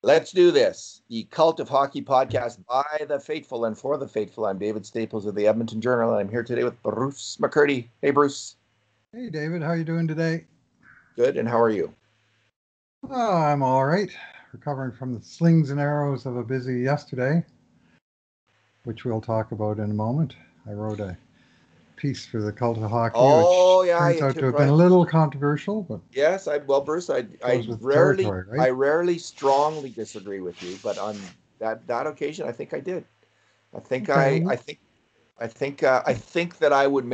Let's do this. The Cult of Hockey podcast by the faithful and for the faithful. I'm David Staples of the Edmonton Journal, and I'm here today with Bruce McCurdy. Hey, Bruce. Hey, David, how you doing today? Good, and how are you? I'm all right. Recovering from the slings and arrows of a busy yesterday, which we'll talk about in a moment. I wrote a piece for the Cult of Hockey, which Oh, yeah, turns you out to took have been right. a little controversial, but Yes, Bruce, goes with the territory, I right? rarely strongly disagree with you, but on that occasion, I think I did. I think Okay. I think that I would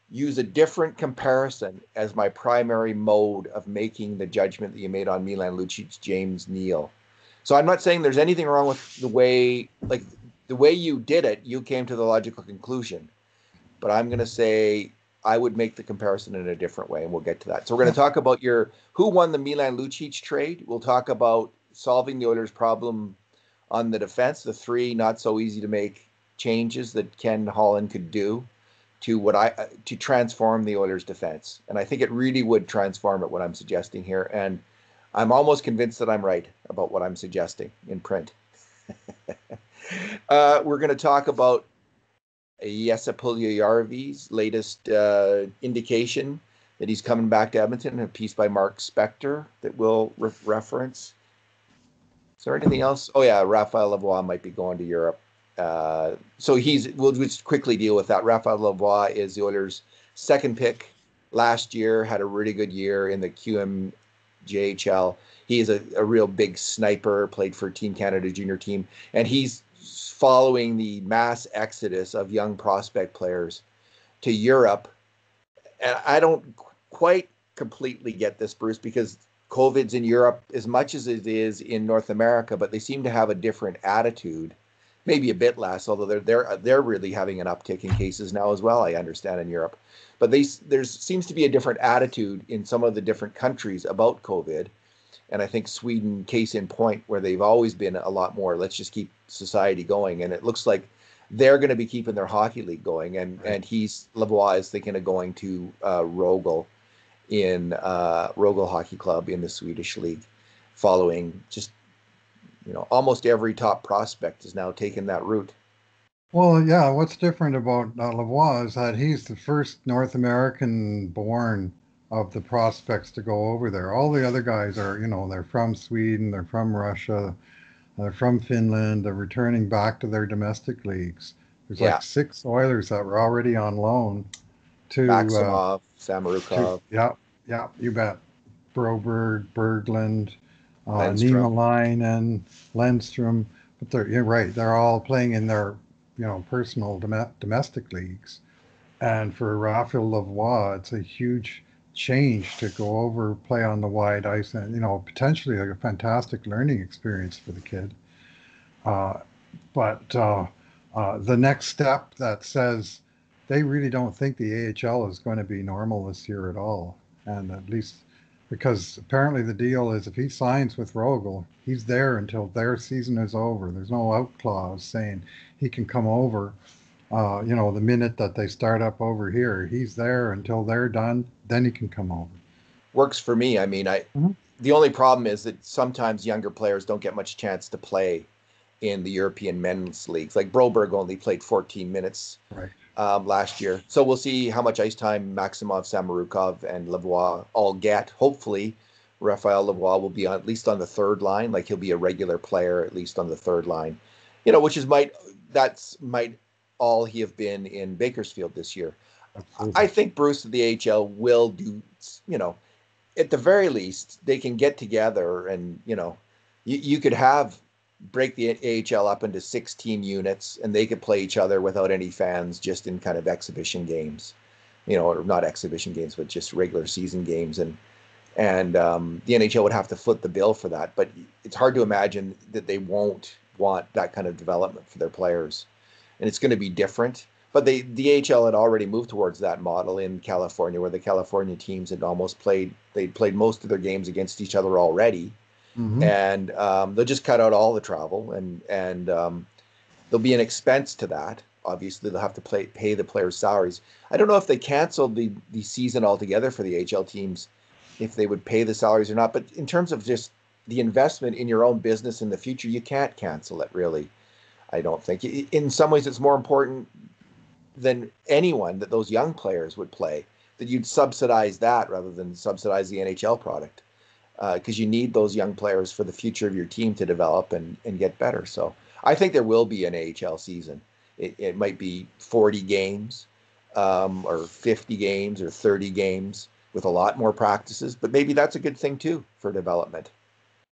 use a different comparison as my primary mode of making the judgment that you made on Milan Lucic, James Neal. So I'm not saying there's anything wrong with the way you did it. You came to the logical conclusion, but I'm going to say I would make the comparison in a different way, and we'll get to that. So we're going Yeah. to talk about who won the Milan Lucic trade. We'll talk about solving the Oilers' problem on the defense, the three not so easy to make changes that Ken Holland could do to transform the Oilers' defense, and I think it really would transform it. What I'm suggesting here, and I'm almost convinced that I'm right about what I'm suggesting in print. We're going to talk about Jesse Puljujarvi's latest indication that he's coming back to Edmonton, a piece by Mark Spector that we'll reference. Is there anything else? Oh yeah, Raphael Lavoie might be going to Europe. We'll just quickly deal with that. Raphael Lavoie is the Oilers' second pick last year, had a really good year in the QMJHL. He is a real big sniper, played for Team Canada junior team, and he's following the mass exodus of young prospect players to Europe. And I don't quite completely get this, Bruce, because COVID's in Europe as much as it is in North America, but they seem to have a different attitude. Maybe a bit less, although they're really having an uptick in cases now as well, I understand, in Europe. But there seems to be a different attitude in some of the different countries about COVID. And I think Sweden, case in point, where they've always been a lot more, let's just keep society going. And it looks like they're going to be keeping their hockey league going. And Lavoie is thinking of going to Rögle Hockey Club in the Swedish league, following just almost every top prospect has now taken that route. Well, yeah, what's different about Lavoie is that he's the first North American born of the prospects to go over there. All the other guys are, they're from Sweden, they're from Russia, they're from Finland, they're returning back to their domestic leagues. There's Yeah, like six Oilers that were already on loan to, Maximov, Samorukov, yeah, yeah, you bet. Broberg, Berglund, Lindstrom. Niemelainen, Lindstrom. But you're right, they're all playing in their, personal domestic leagues. And for Raphael Lavoie, it's a huge change to go over, play on the wide ice, and potentially like a fantastic learning experience for the kid. Uh, but the next step that says they really don't think the AHL is going to be normal this year at all, and at least because apparently the deal is if he signs with Rogel, he's there until their season is over. There's no out clause saying he can come over the minute that they start up over here, he's there until they're done. Then he can come over. Works for me. I mean, Mhm. the only problem is that sometimes younger players don't get much chance to play in the European men's leagues. Like Broberg only played 14 minutes Right. last year, so we'll see how much ice time Maximov, Samorukov, and Lavoie all get. Hopefully, Raphael Lavoie will be at least on the third line. Like he'll be a regular player at least on the third line. Which is might all he have been in Bakersfield this year. I Absolutely. think Bruce of the AHL will do, at the very least, they can get together and, you could break the AHL up into 6 team units and they could play each other without any fans, just in kind of exhibition games, or not exhibition games, but just regular season games. And the NHL would have to foot the bill for that. But it's hard to imagine that they won't want that kind of development for their players. And it's going to be different. But the AHL had already moved towards that model in California, where the California teams they'd played most of their games against each other already. Hmm. And they'll just cut out all the travel, and there'll be an expense to that. Obviously, they'll have to pay the players' salaries. I don't know if they canceled the season altogether for the AHL teams, if they would pay the salaries or not. But in terms of just the investment in your own business in the future, you can't cancel it, really. I don't think. In some ways, it's more important than anyone that those young players would play, that you'd subsidize that rather than subsidize the NHL product, because you need those young players for the future of your team to develop and get better. So I think there will be an AHL season. It might be 40 games, or 50 games or 30 games with a lot more practices, but maybe that's a good thing too for development,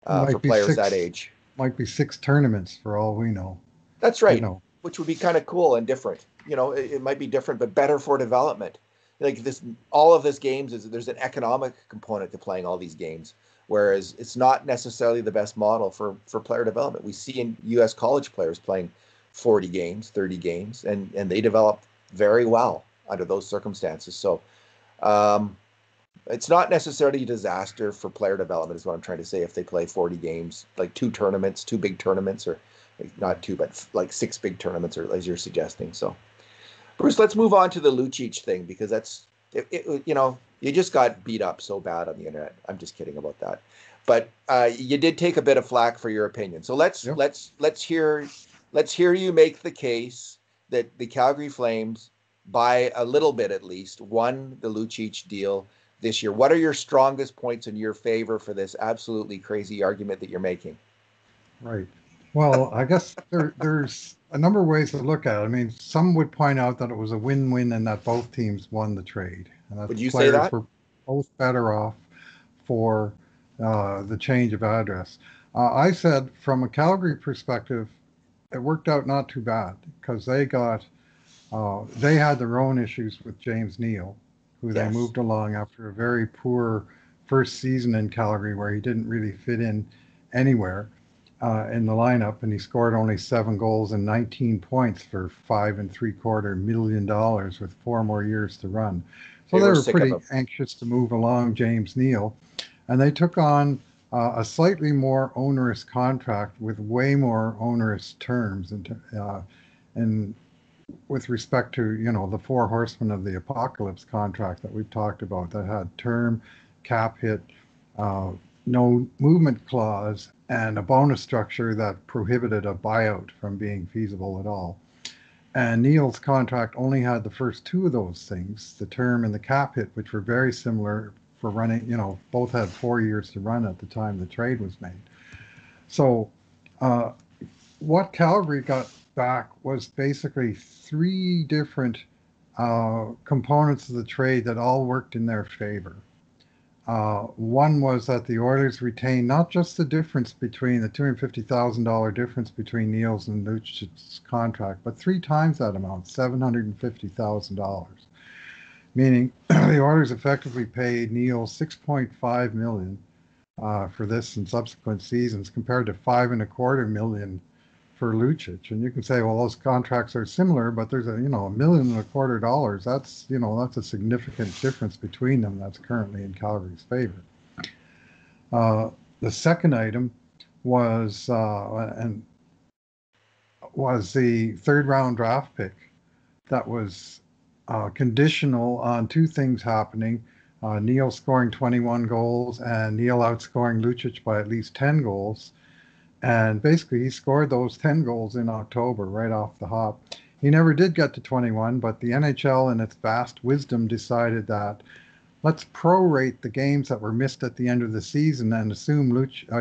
for Might be players that six, age. might be six tournaments for all we know. That's You right, know, which would be kind of cool and different. It might be different, but better for development. Like this, all of this games is there's an economic component to playing all these games, whereas it's not necessarily the best model for player development. We see in U.S. college players playing 40 games, 30 games, and they develop very well under those circumstances. So um, it's not necessarily a disaster for player development, is what I'm trying to say. If they play 40 games, like two tournaments, two big tournaments, or like not two, but like six big tournaments, or as you're suggesting. So, Bruce, let's move on to the Lucic thing, because you just got beat up so bad on the internet. I'm just kidding about that, but you did take a bit of flack for your opinion. So let's yep. let's let's hear let's hear you make the case that the Calgary Flames, by a little bit at least, won the Lucic deal this year. What are your strongest points in your favor for this absolutely crazy argument that you're making? Right. Well, I guess there's a number of ways to look at it. I mean, some would point out that it was a win-win and that both teams won the trade, and that Would the you say players that? were both better off for the change of address. I said, from a Calgary perspective, it worked out not too bad because they had their own issues with James Neal, who they Yes. moved along after a very poor first season in Calgary, where he didn't really fit in anywhere in the lineup, and he scored only 7 goals and 19 points for $5.75 million with 4 more years to run. So They they were were sick of pretty him. anxious to move along James Neal, and they took on a slightly more onerous contract with way more onerous terms, and with respect to the four horsemen of the apocalypse contract that we've talked about, that had term, cap hit, uh, no movement clause, and a bonus structure that prohibited a buyout from being feasible at all. And Neal's contract only had the first two of those things, the term and the cap hit, which were very similar for running. Both had 4 years to run at the time the trade was made. So uh, what Calgary got back was basically three different components of the trade that all worked in their favor. One was that the Oilers retained not just the difference between the $250,000 difference between Neal's and Lucic's contract, but three times that amount, $750,000. Meaning the Oilers effectively paid Neal $6.5 million for this and subsequent seasons, compared to $5.25 million for Lucic. And you can say, well, those contracts are similar, but there's $1.25 million. That's a significant difference between them. That's currently in Calgary's favor. The second item was and was the third round draft pick that was conditional on two things happening. Neal scoring 21 goals and Neal outscoring Lucic by at least 10 goals. And basically, he scored those 10 goals in October right off the hop. He never did get to 21, but the NHL, in its vast wisdom, decided that let's prorate the games that were missed at the end of the season and assume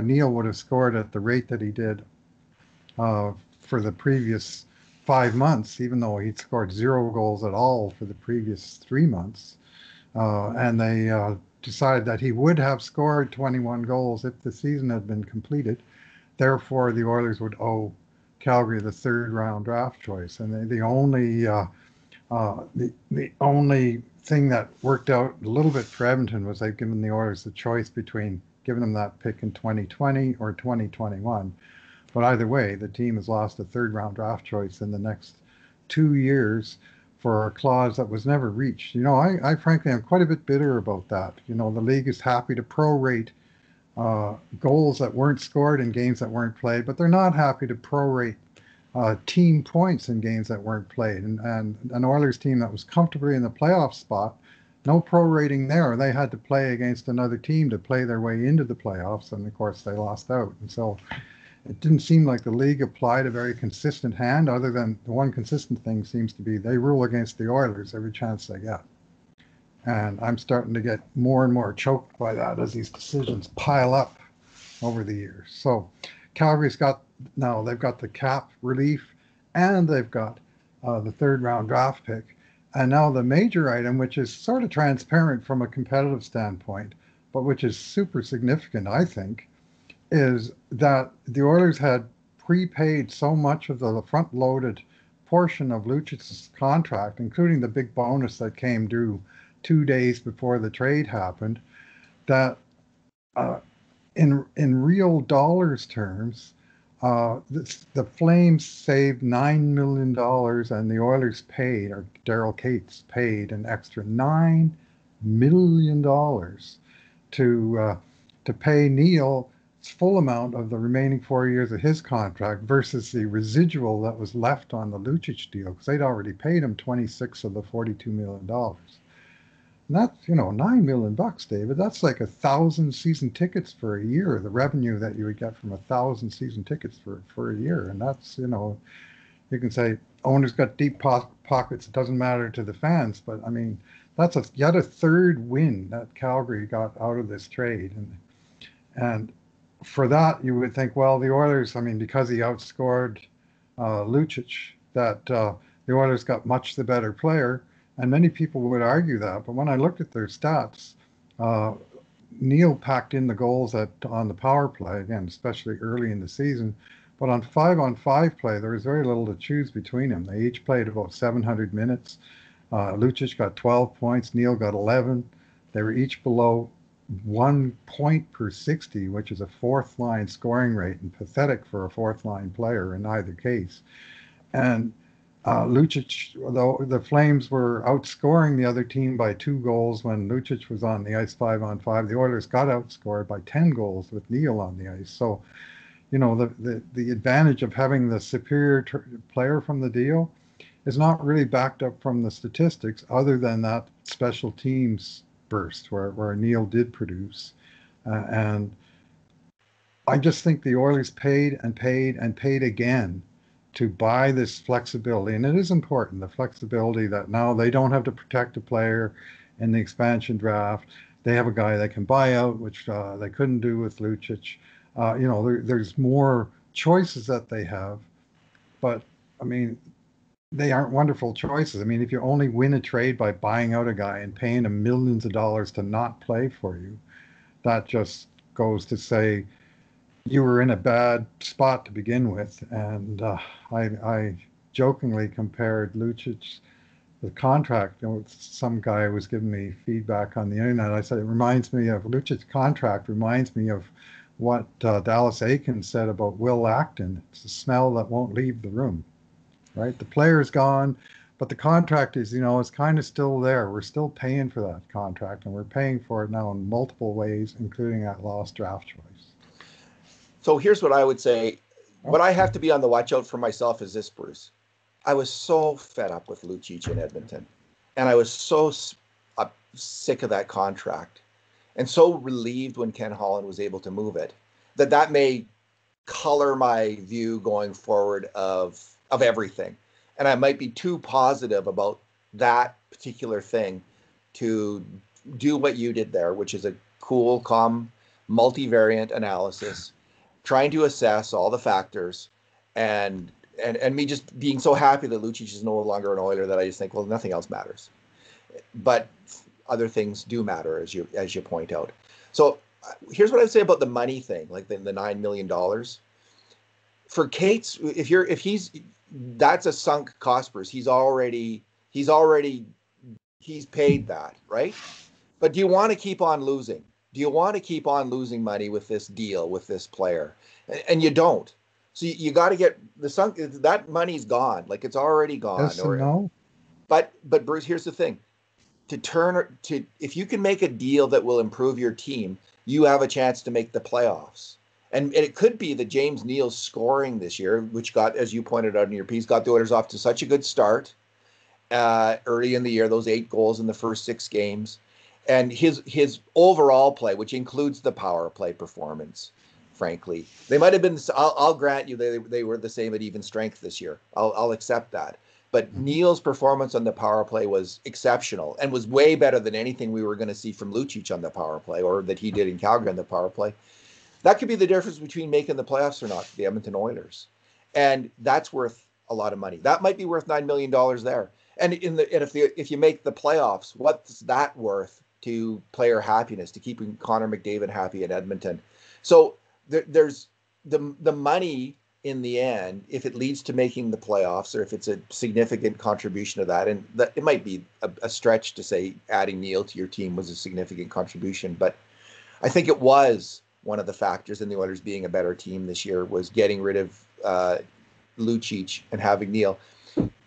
Neal would have scored at the rate that he did uh, for the previous 5 months, even though he'd scored 0 goals at all for the previous 3 months. And they decided that he would have scored 21 goals if the season had been completed. Therefore, the Oilers would owe Calgary the third round draft choice. And the only thing that worked out a little bit for Edmonton was they've given the Oilers the choice between giving them that pick in 2020 or 2021. But either way, the team has lost a third round draft choice in the next 2 years for a clause that was never reached. I frankly am quite a bit bitter about that. The league is happy to prorate goals that weren't scored in games that weren't played, but they're not happy to prorate team points in games that weren't played. And an Oilers team that was comfortably in the playoff spot No prorating there. They had to play against another team to play their way into the playoffs, and of course they lost out. And so it didn't seem like the league applied a very consistent hand, other than the one consistent thing seems to be they rule against the Oilers every chance they get. And I'm starting to get more and more choked by that as these decisions pile up over the years. So Calgary's got now they've got the cap relief and they've got the third round draft pick. And now the major item, which is sort of transparent from a competitive standpoint, but which is super significant, I think, is that the Oilers had prepaid so much of the front loaded portion of Lucic's contract, including the big bonus that came due 2 days before the trade happened, that uh, in real dollars terms, the Flames saved $9 million, and the Oilers paid, or Daryl Cates paid, an extra $9 million to pay Neal full amount of the remaining 4 years of his contract versus the residual that was left on the Lucic deal, because they'd already paid him 26 of the $42 million. And that's, 9 million bucks, David. That's like 1,000 season tickets for a year. The revenue that you would get from 1,000 season tickets for a year, and that's, you can say owners got deep pockets. It doesn't matter to the fans, but I mean, that's yet a third win that Calgary got out of this trade, and for that you would think, well, the Oilers, I mean, because he outscored Lucic, that the Oilers got much the better player, and many people would argue that. But when I looked at their stats, uh, Neal packed in the goals on the power play again, especially early in the season. But on five play, there was very little to choose between them. They each played about 700 minutes. Lucic got 12 points. Neal got 11. They were each below 1 point per 60, which is a fourth line scoring rate and pathetic for a fourth line player in either case. And Lucic, though the Flames were outscoring the other team by 2 goals when Lucic was on the ice 5-on-5, the Oilers got outscored by 10 goals with Neal on the ice. So, the advantage of having the superior player from the deal is not really backed up from the statistics, other than that special teams burst where Neal did produce. And I just think the Oilers paid and paid and paid again to buy this flexibility. And it is important, the flexibility that now they don't have to protect a player in the expansion draft. They have a guy they can buy out, which they couldn't do with Lucic. There's more choices that they have, but I mean, they aren't wonderful choices. I mean, if you only win a trade by buying out a guy and paying him millions of dollars to not play for you, that just goes to say you were in a bad spot to begin with. And I jokingly compared Lucic's the contract. Some guy was giving me feedback on the internet. I said it reminds me of Lucic's contract. Reminds me of what Dallas Aiken said about Will Acton. It's the smell that won't leave the room. Right? The player's gone, but the contract is, it's kind of still there. We're still paying for that contract, and we're paying for it now in multiple ways, including that lost draft choice. So here's what I would say. Oh, What I have to be on the watch out for myself is this, Bruce. I was so fed up with Lucic in Edmonton, and I was so sick of that contract, and so relieved when Ken Holland was able to move it, that may color my view going forward of everything. And I might be too positive about that particular thing to do what you did there, which is a cool, calm, multivariant analysis, trying to assess all the factors, and me just being so happy that Lucic is no longer an Oiler that I just think, well, nothing else matters. But other things do matter, as you point out. So here's what I'd say about the money thing, like the $9 million. For Cates, that's a sunk cost, Bruce. He's paid that, right? But do you want to keep on losing? Do you want to keep on losing money with this deal, with this player? And you don't. So you got to get that money's gone. Like, it's already gone. yes and no. But Bruce, here's the thing. If you can make a deal that will improve your team, you have a chance to make the playoffs. And it could be that James Neal's scoring this year, which got, as you pointed out in your piece, got the Oilers off to such a good start. early in the year, those 8 goals in the first 6 games. And his overall play, which includes the power play performance, frankly, they might have been. I'll grant you they were the same at even strength this year. I'll accept that. But Neal's performance on the power play was exceptional and was way better than anything we were going to see from Lucic on the power play or that he did in Calgary on the power play. That could be the difference between making the playoffs or not, the Edmonton Oilers. And that's worth a lot of money. That might be worth $9 million there. And if you make the playoffs, what's that worth to player happiness, to keeping Connor McDavid happy in Edmonton? So there's the money in the end, if it leads to making the playoffs or if it's a significant contribution to that, and that it might be a stretch to say adding Neal to your team was a significant contribution, but I think it was one of the factors in the Oilers being a better team this year was getting rid of Lucic and having Neal.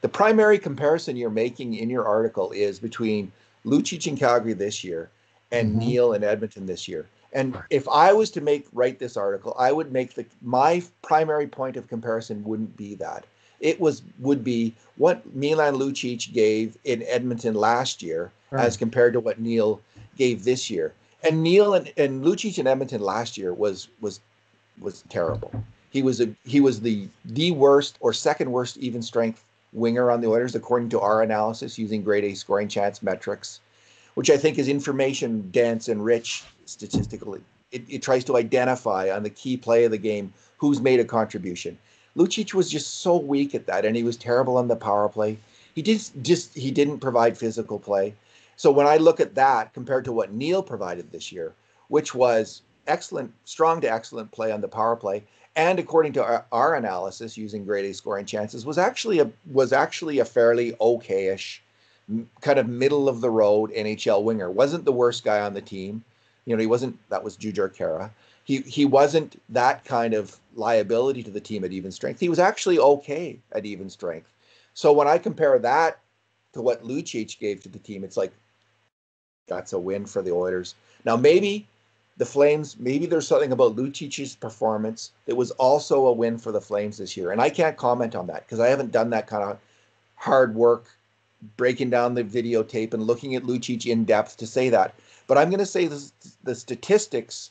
The primary comparison you're making in your article is between Lucic in Calgary this year and Neal in Edmonton this year. And if I was to write this article, I would make my primary point of comparison wouldn't be that. It would be what Milan Lucic gave in Edmonton last year as compared to what Neal gave this year. And Neal and Lucic in Edmonton last year was terrible. He was the worst or second worst even strength winger on the Oilers according to our analysis using grade A scoring chance metrics, which I think is information dense and rich statistically. It tries to identify on the key play of the game who's made a contribution. Lucic was just so weak at that, and he was terrible on the power play. He didn't provide physical play. So when I look at that compared to what Neal provided this year, which was excellent, strong to excellent play on the power play, and according to our analysis using grade A scoring chances, was actually a fairly okayish, kind of middle of the road NHL winger. Wasn't the worst guy on the team. He wasn't. That was Puljujarvi. He wasn't that kind of liability to the team at even strength. He was actually okay at even strength. So when I compare that to what Lucic gave to the team, it's like that's a win for the Oilers. Now maybe the Flames, maybe there's something about Lucic's performance that was also a win for the Flames this year. And I can't comment on that because I haven't done that kind of hard work breaking down the videotape and looking at Lucic in depth to say that. But I'm going to say the statistics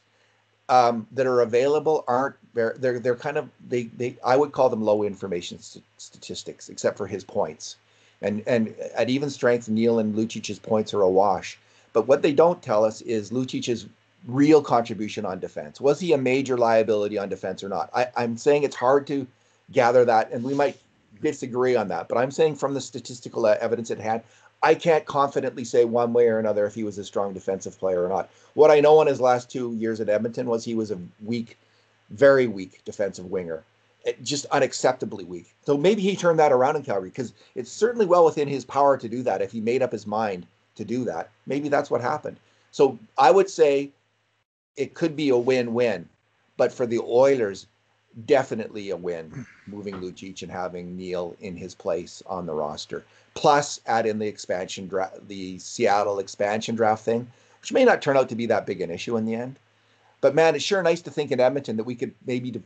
that are available aren't they're kind of they I would call them low information statistics, except for his points. And at even strength, Neal and Lucic's points are a wash. But what they don't tell us is Lucic's real contribution on defense. Was he a major liability on defense or not? I'm saying it's hard to gather that, and we might disagree on that. But I'm saying from the statistical evidence at hand, I can't confidently say one way or another if he was a strong defensive player or not. What I know in his last 2 years at Edmonton was he was a weak, very weak defensive winger. Just unacceptably weak. So maybe he turned that around in Calgary because it's certainly well within his power to do that if he made up his mind to do that. Maybe that's what happened. So I would say it could be a win-win, but for the Oilers, definitely a win moving Lucic and having Neal in his place on the roster. Plus add in the expansion draft, the Seattle expansion draft thing, which may not turn out to be that big an issue in the end. But man, it's sure nice to think in Edmonton that we could maybe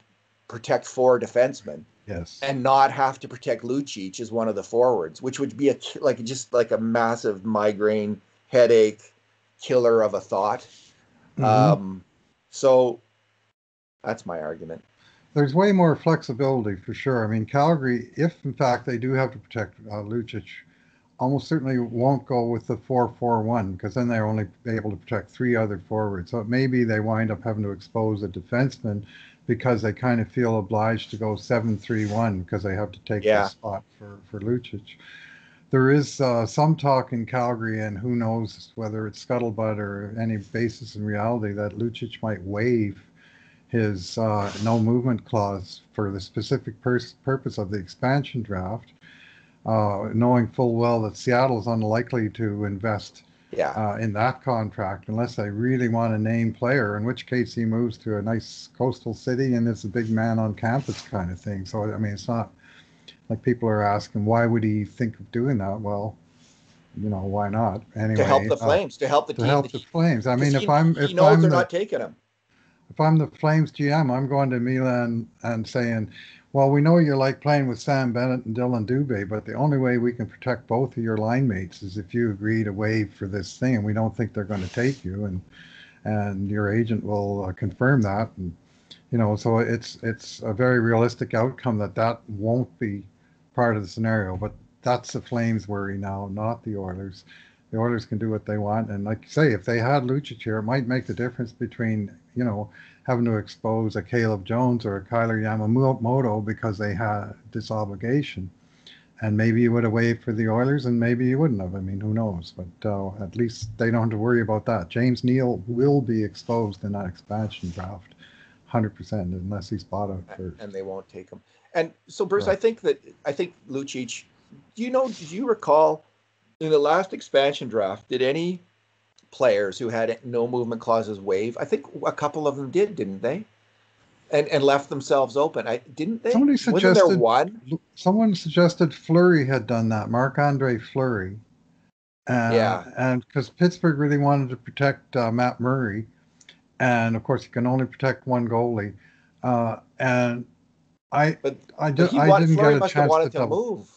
protect 4 defensemen, yes, and not have to protect Lucic as one of the forwards, which would be just like a massive migraine headache killer of a thought. So that's my argument. There's way more flexibility for sure. I mean, Calgary, if in fact they do have to protect Lucic, almost certainly won't go with the 4-4-1 because then they're only able to protect 3 other forwards. So maybe they wind up having to expose a defenseman because they kind of feel obliged to go 7-3-1 because they have to take the spot for Lucic. There is some talk in Calgary, and who knows whether it's scuttlebutt or any basis in reality, that Lucic might waive his no movement clause for the specific purpose of the expansion draft, knowing full well that Seattle is unlikely to invest in that contract unless they really want a name player, in which case he moves to a nice coastal city and is a big man on campus kind of thing. So, I mean, it's not like people are asking, why would he think of doing that? Well, why not? Anyway, to help the Flames, to help the team. To help the Flames. I mean, he knows they're not taking him. If I'm the Flames GM, I'm going to Milan and saying, Well, we know you like playing with Sam Bennett and Dylan Dubé, but the only way we can protect both of your line mates is if you agree to waive for this thing, and we don't think they're going to take you, and your agent will confirm that, and so it's a very realistic outcome that won't be part of the scenario. But that's the Flames' worry now, not the Oilers. The Oilers can do what they want, and like you say, if they had Lucic here, it might make the difference between having to expose a Caleb Jones or a Kyler Yamamoto because they had this obligation. And maybe you would have waived for the Oilers, and maybe you wouldn't have. I mean, who knows? But at least they don't have to worry about that. James Neal will be exposed in that expansion draft, 100%, unless he's bought out first. And they won't take him. And so, Bruce, Right. I think Lucic. Did you recall in the last expansion draft? Did any players who had no movement clauses waive? I think a couple of them didn't they? And left themselves open. Didn't they? Somebody Wasn't there suggested one? someone suggested Fleury had done that, Marc-Andre Fleury, Yeah, and because Pittsburgh really wanted to protect Matt Murray, and of course you can only protect one goalie, and I but I didn't get Fleury a must have chance to wanted to double. move.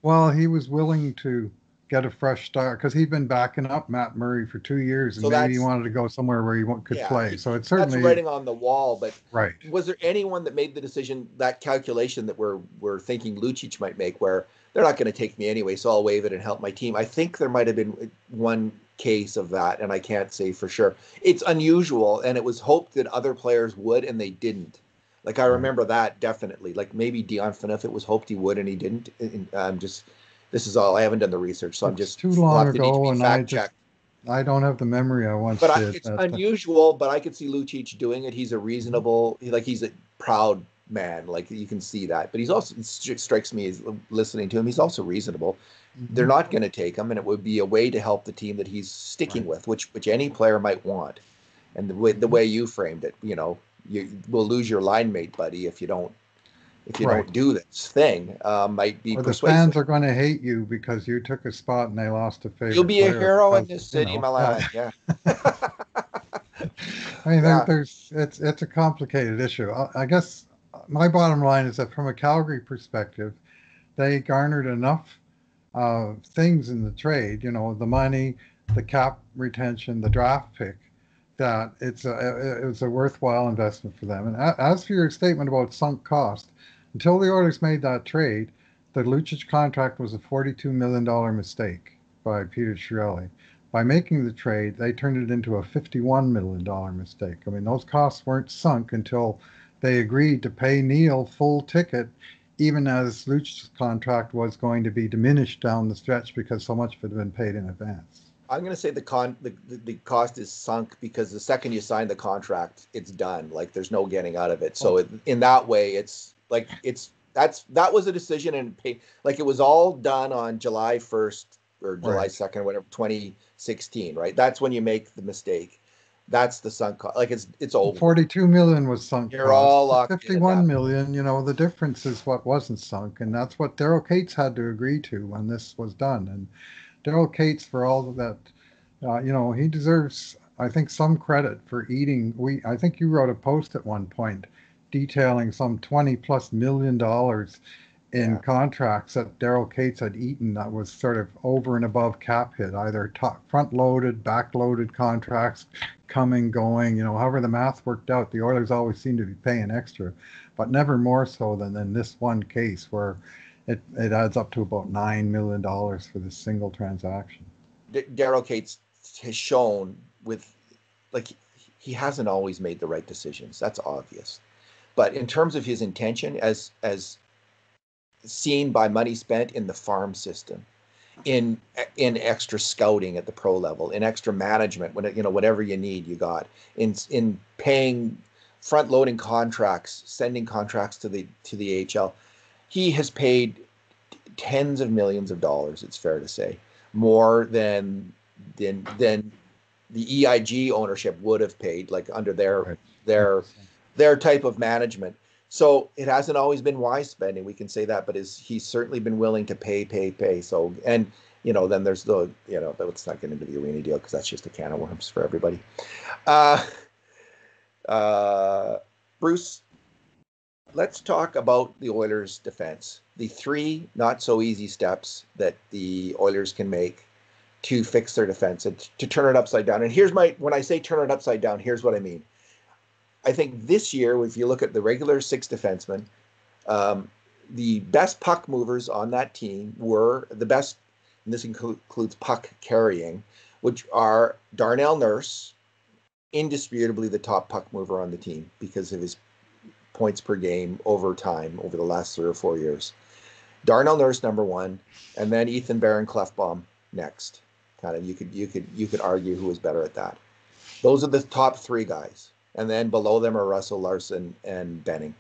Well, he was willing to get a fresh start because he'd been backing up Matt Murray for 2 years, and So maybe he that's wanted to go somewhere where he could yeah, play. So it's that's certainly writing on the wall. But right. was there anyone that made the decision, that calculation that we're thinking Lucic might make, where they're not going to take me anyway, so I'll waive it and help my team? I think there might have been one case of that, and I can't say for sure. It's unusual, and it was hoped that other players would, and they didn't. Like I Right. remember that definitely. Like maybe Dion Phaneuf, it was hoped he would, and he didn't. And I'm just this is all I haven't done the research, so I'm It's just too will long have to need to ago, be and fact checked. I don't have the memory I once But did. it's unusual. But I could see Lucic doing it. He's a reasonable, he's a proud man. Like you can see that. But he's also, it strikes me as listening to him, he's also reasonable. They're Mhm. not going to take him, and it would be a way to help the team that he's sticking Right. with, which any player might want. And the Mhm. way you framed it, you will lose your line mate, buddy, if you Right. don't do this thing, might be Or the persuasive. fans are going to hate you because you took a spot and they lost a You'll favorite be a player hero in because this city, yeah. Milan. Yeah. I mean, Yeah. it's a complicated issue. I guess my bottom line is that from a Calgary perspective, they garnered enough things in the trade, the money, the cap retention, the draft pick, that it's a worthwhile investment for them. And as for your statement about sunk cost, until the Oilers made that trade, the Lucic contract was a $42 million mistake by Peter Chiarelli. By making the trade, they turned it into a $51 million mistake. I mean, those costs weren't sunk until they agreed to pay Neal full ticket, even as Lucic's contract was going to be diminished down the stretch because so much of it had been paid in advance. I'm going to say the cost is sunk because the second you sign the contract, it's done. Like there's no getting out of it. So Oh, in that way, it's like that was a decision and pay, like it was all done on July 1st or July right. 2nd, whatever, 2016, right? That's when you make the mistake. That's the sunk cost. Like it's The over. 42 million was sunk You're all costs. The locked in at 51 that point. million, the difference is what wasn't sunk, and that's what Daryl Cates had to agree to when this was done. And Daryl Cates, for all of that, he deserves, I think, some credit for eating. I think you wrote a post at one point detailing some 20+ million dollars in Yeah. contracts that Daryl Cates had eaten that was sort of over and above cap hit, either top, front loaded, back loaded contracts, coming, going, however the math worked out. The Oilers always seem to be paying extra, but never more so than in this one case where it adds up to about $9 million for this single transaction. Daryl Cates has shown with like he hasn't always made the right decisions. That's obvious. But in terms of his intention, as seen by money spent in the farm system, in extra scouting at the pro level, in extra management, when whatever you need, you got in paying front loading contracts, sending contracts to the AHL. He has paid tens of millions of dollars. It's fair to say more than the EIG ownership would have paid, like under Right. their 100%. their type of management. So it hasn't always been wise spending, we can say that, but he's certainly been willing to pay. So and then there's let's not get into the arena deal because that's just a can of worms for everybody. Uh, uh, Bruce, let's talk about the Oilers' defense. The three not so easy steps that the Oilers can make to fix their defense and to turn it upside down. And when I say turn it upside down, here's what I mean. I think this year, if you look at the regular six defensemen, um, the best puck movers on that team were the best, and this includes puck carrying, which are Darnell Nurse, indisputably the top puck mover on the team because of his points per game over time over the last 3 or 4 years. Darnell Nurse number one, and then Ethan Bear and Clefbaum next. Kind of you could argue who was better at that. Those are the top three guys, and then below them are Russell, Larsson, and Benning.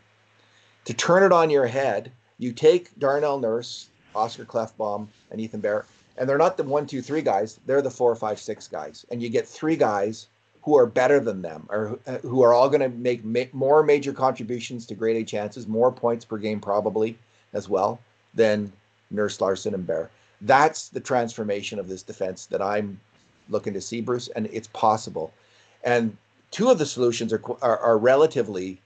To turn it on your head, you take Darnell Nurse, Oscar Clefbaum, and Ethan Bear, and they're not the 1, 2, 3 guys. They're the 4, 5, 6 guys, and you get three guys who are better than them, or who are all going to make more major contributions to grade A chances, more points per game probably as well than Nurse, Larsson, and Bear. That's the transformation of this defense that I'm looking to see, Bruce, and it's possible. And two of the solutions are relatively.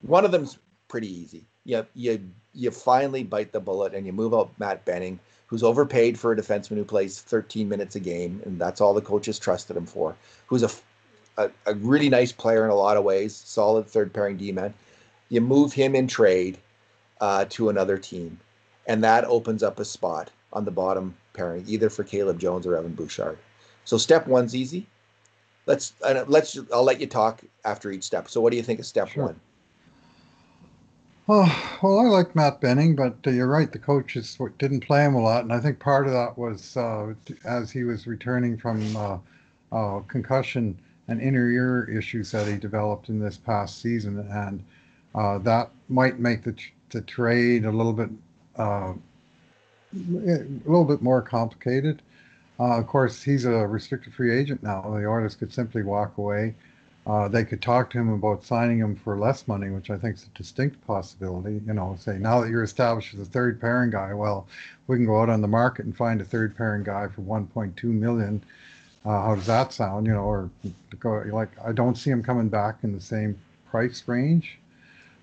One of them's pretty easy. You finally bite the bullet and you move out Matt Benning, who's overpaid for a defenseman who plays 13 minutes a game, and that's all the coaches trusted him for. Who's a really nice player in a lot of ways, solid third pairing D-man. You move him in trade to another team, and that opens up a spot on the bottom pairing, either for Caleb Jones or Evan Bouchard. So step one's easy. I'll let you talk after each step. So what do you think of step Sure. one? Oh, well, I like Matt Benning, but you're right. The coaches didn't play him a lot, and I think part of that was as he was returning from concussion and inner ear issues that he developed in this past season, and that might make the trade a little bit more complicated. Of course, he's a restricted free agent now. The Oilers could simply walk away. They could talk to him about signing him for less money, which I think is a distinct possibility. Say now that you're established as a third pairing guy, well, we can go out on the market and find a third pairing guy for 1.2 million. How does that sound? Or like I don't see him coming back in the same price range.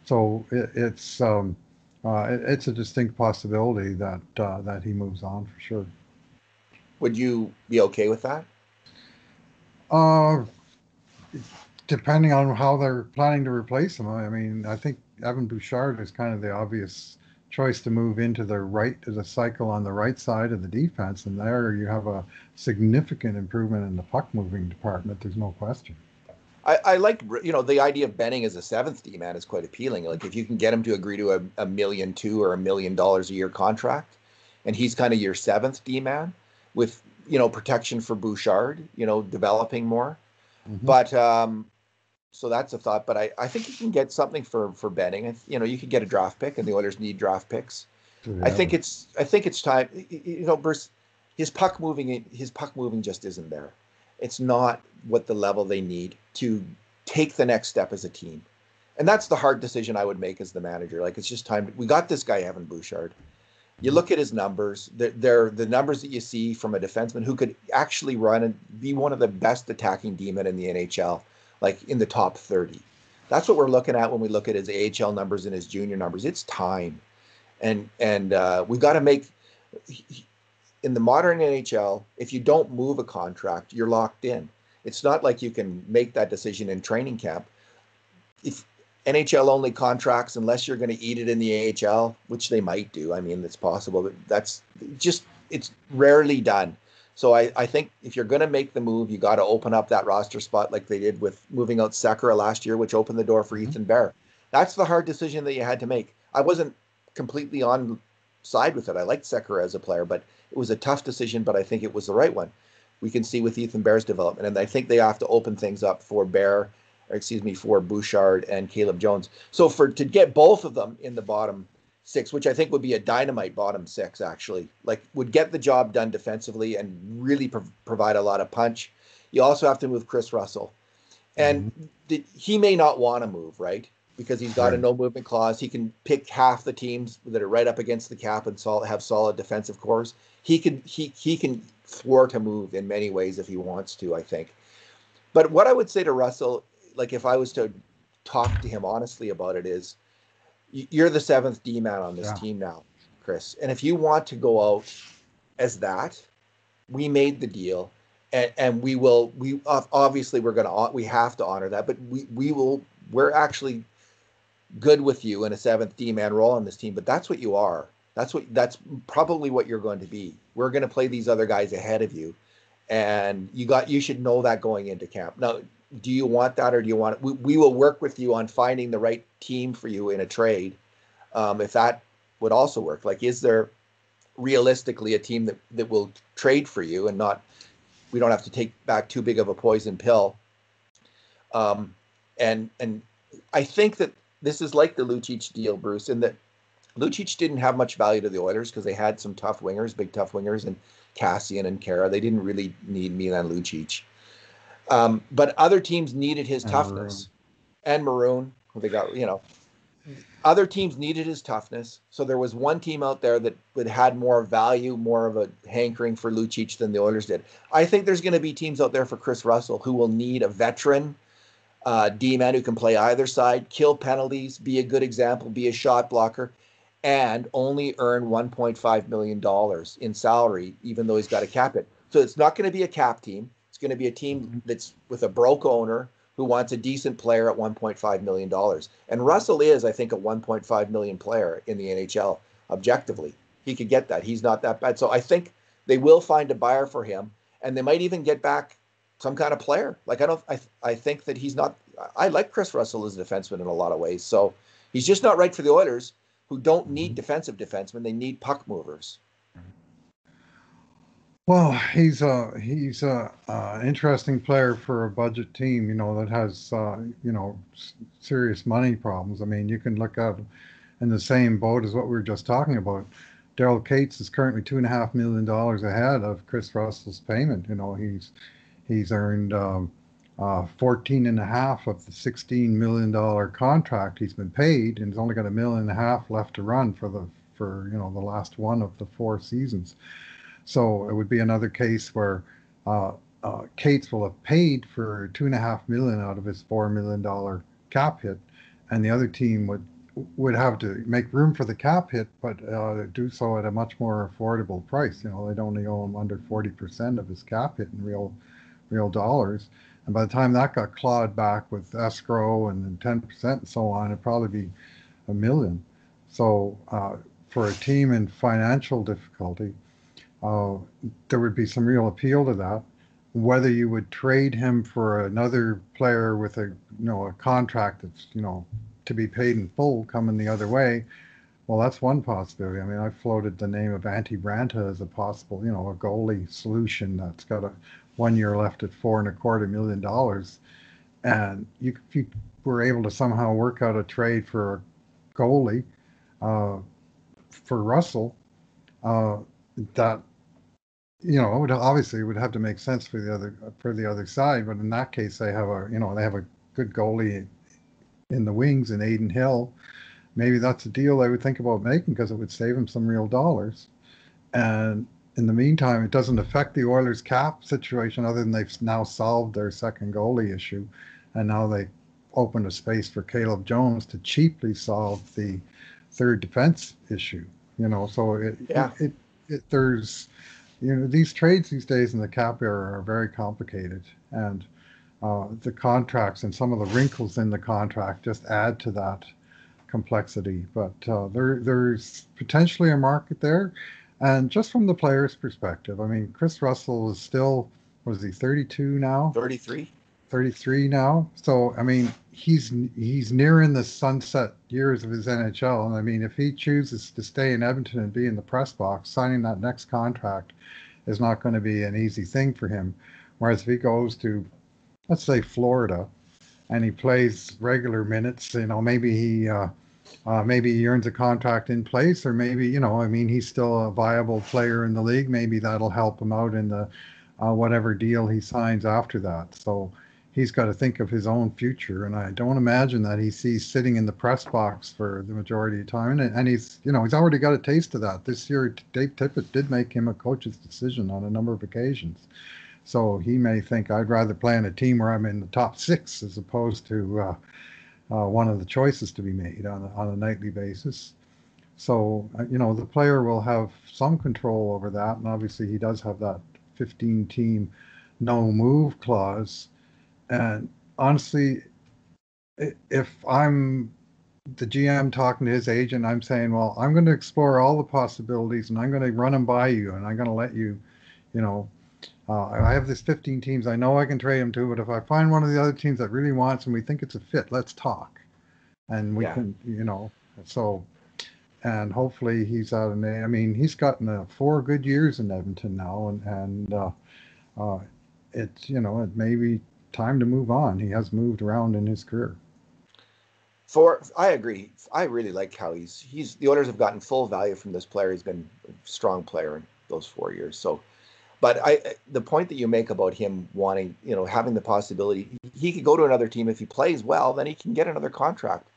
So it's a distinct possibility that he moves on for sure. Would you be okay with that? Uh, Depending on how they're planning to replace him. I mean, I think Evan Bouchard is kind of the obvious choice to move into the cycle on the right side of the defense, and there you have a significant improvement in the puck moving department. There's no question. I like, the idea of Benning as a seventh D man is quite appealing. Like if you can get him to agree to a million two or $1 million a year contract, and he's kind of your seventh D man with protection for Bouchard, developing more. Hmm. But so that's a thought. But I think you can get something for Benning. You could get a draft pick, and the Oilers need draft picks. I Yeah. think it's time. Bruce, his puck moving just isn't there. It's not what the level they need to take the next step as a team. And that's the hard decision I would make as the manager. Like it's just time. We got this guy Evan Bouchard. You look at his numbers. They're the numbers that you see from a defenseman who could actually run and be one of the best attacking D-men in the NHL, like in the top 30. That's what we're looking at when we look at his AHL numbers and his junior numbers. It's time, and we've got to make in the modern NHL. If you don't move a contract, you're locked in. It's not like you can make that decision in training camp. If NHL only contracts, unless you're going to eat it in the AHL, which they might do. I mean, it's possible, but it's rarely done. So I think if you're going to make the move, you got to open up that roster spot like they did with moving out Sekera last year, which opened the door for Mhm. Ethan Bear. That's the hard decision that you had to make. I wasn't completely on side with it. I liked Sekera as a player, but it was a tough decision, but I think it was the right one. We can see with Ethan Bear's development, and I think they have to open things up for Bear, or excuse me, for Bouchard and Caleb Jones. So to get both of them in the bottom six, which I think would be a dynamite bottom six, actually, like would get the job done defensively and really provide a lot of punch. You also have to move Chris Russell, and Mhm. he may not want to move, right? Because he's got a Right. no movement clause. He can pick half the teams that are right up against the cap and have solid defensive cores. He can thwart a move in many ways if he wants to, I think. But what I would say to Russell, like if I was to talk to him honestly about it, is You're the seventh D man on this Yeah. team now, Chris. And if you want to go out as that, we made the deal, and we will. We obviously we have to honor that, but we will. We're actually good with you in a seventh D man role on this team. But that's what you are. That's probably what you're going to be. We're going to play these other guys ahead of you, and you should know that going into camp. Now, do you want that, or do you want it? We will work with you on finding the right team for you in a trade, if that would also work. Like, is there realistically a team that will trade for you and not, we don't have to take back too big of a poison pill? And I think that this is like the Lucic deal, Bruce, in that Lucic didn't have much value to the Oilers because they had some tough wingers, big tough wingers, and Cassian and Kara. They didn't really need Milan Lucic. But other teams needed his And toughness. Maroon. And Maroon, who they got, other teams needed his toughness. So there was one team out there that had more value, more of a hankering for Lucic than the Oilers did. I think there's going to be teams out there for Chris Russell who will need a veteran D-man who can play either side, kill penalties, be a good example, be a shot blocker, and only earn $1.5 million in salary, even though he's got a cap hit. So it's not going to be a cap team. It's going to be a team that's with a broke owner who wants a decent player at $1.5 million. And Russell is, I think, a $1.5 million player in the NHL, objectively. He could get that. He's not that bad. So I think they will find a buyer for him, and they might even get back some kind of player. Like, I think that he's not, I like Chris Russell as a defenseman in a lot of ways. So he's just not right for the Oilers, who don't need defensive defensemen. They need puck movers. Well, he's a interesting player for a budget team, that has serious money problems. I mean, you can look at in the same boat as what we were just talking about. Daryl Cates is currently $2.5 million ahead of Chris Russell's payment. He's earned 14 and a half of the $16 million contract he's been paid, and he's only got $1.5 million left to run for the last one of the 4 seasons. So it would be another case where Cates will have paid for $2.5 million out of his $4 million cap hit, and the other team would have to make room for the cap hit, but do so at a much more affordable price. They'd only owe him under 40% of his cap hit in real dollars, and by the time that got clawed back with escrow and 10% and so on, it'd probably be $1 million. So for a team in financial difficulty, there would be some real appeal to that. Whether you would trade him for another player with a contract that's to be paid in full coming the other way, well, that's one possibility. I mean, I floated the name of Antti Ranta as a possible a goalie solution that's got 1 year left at $4.25 million, and if you were able to somehow work out a trade for a goalie for Russell, that it would have to make sense for the other side. But in that case, they have a good goalie in the wings in Aiden Hill. Maybe that's a deal they would think about making because it would save them some real dollars. And in the meantime, it doesn't affect the Oilers' cap situation other than they've now solved their second goalie issue, and now they opened a space for Caleb Jones to cheaply solve the third defense issue. So there's these trades these days in the cap era are very complicated, and the contracts and some of the wrinkles in the contract just add to that complexity. But there's potentially a market there, and just from the player's perspective, I mean, Chris Russell is still, was he 32 now? 33 now. So I mean, he's nearing the sunset years of his NHL, and I mean, if he chooses to stay in Edmonton and be in the press box, signing that next contract is not going to be an easy thing for him. Whereas if he goes to, let's say, Florida, and he plays regular minutes, maybe he earns a contract in place, or maybe I mean, he's still a viable player in the league. Maybe that'll help him out in the whatever deal he signs after that. So he's got to think of his own future, and I don't imagine that he sees sitting in the press box for the majority of the time. And he's he's already got a taste of that. This year, Dave Tippett did make him a coach's decision on a number of occasions. So he may think, I'd rather play on a team where I'm in the top 6 as opposed to one of the choices to be made on a nightly basis. So, the player will have some control over that. And obviously, he does have that 15 team no move clause. And honestly, if I'm the GM talking to his agent, I'm saying, well, I'm going to explore all the possibilities and I'm going to run them by you and I'm going to let you, you know, I have this 15 teams. I know I can trade him to, but if I find one of the other teams that really wants and we think it's a fit, let's talk. And we Yeah. can, so, and hopefully he's out of I mean, he's gotten 4 good years in Edmonton now, uh, it's, it may be time to move on. He has moved around in his career. I agree. I really like how he's the Oilers have gotten full value from this player. He's been a strong player in those 4 years. So, but the point that you make about him wanting, having the possibility, he could go to another team if he plays well, then he can get another contract.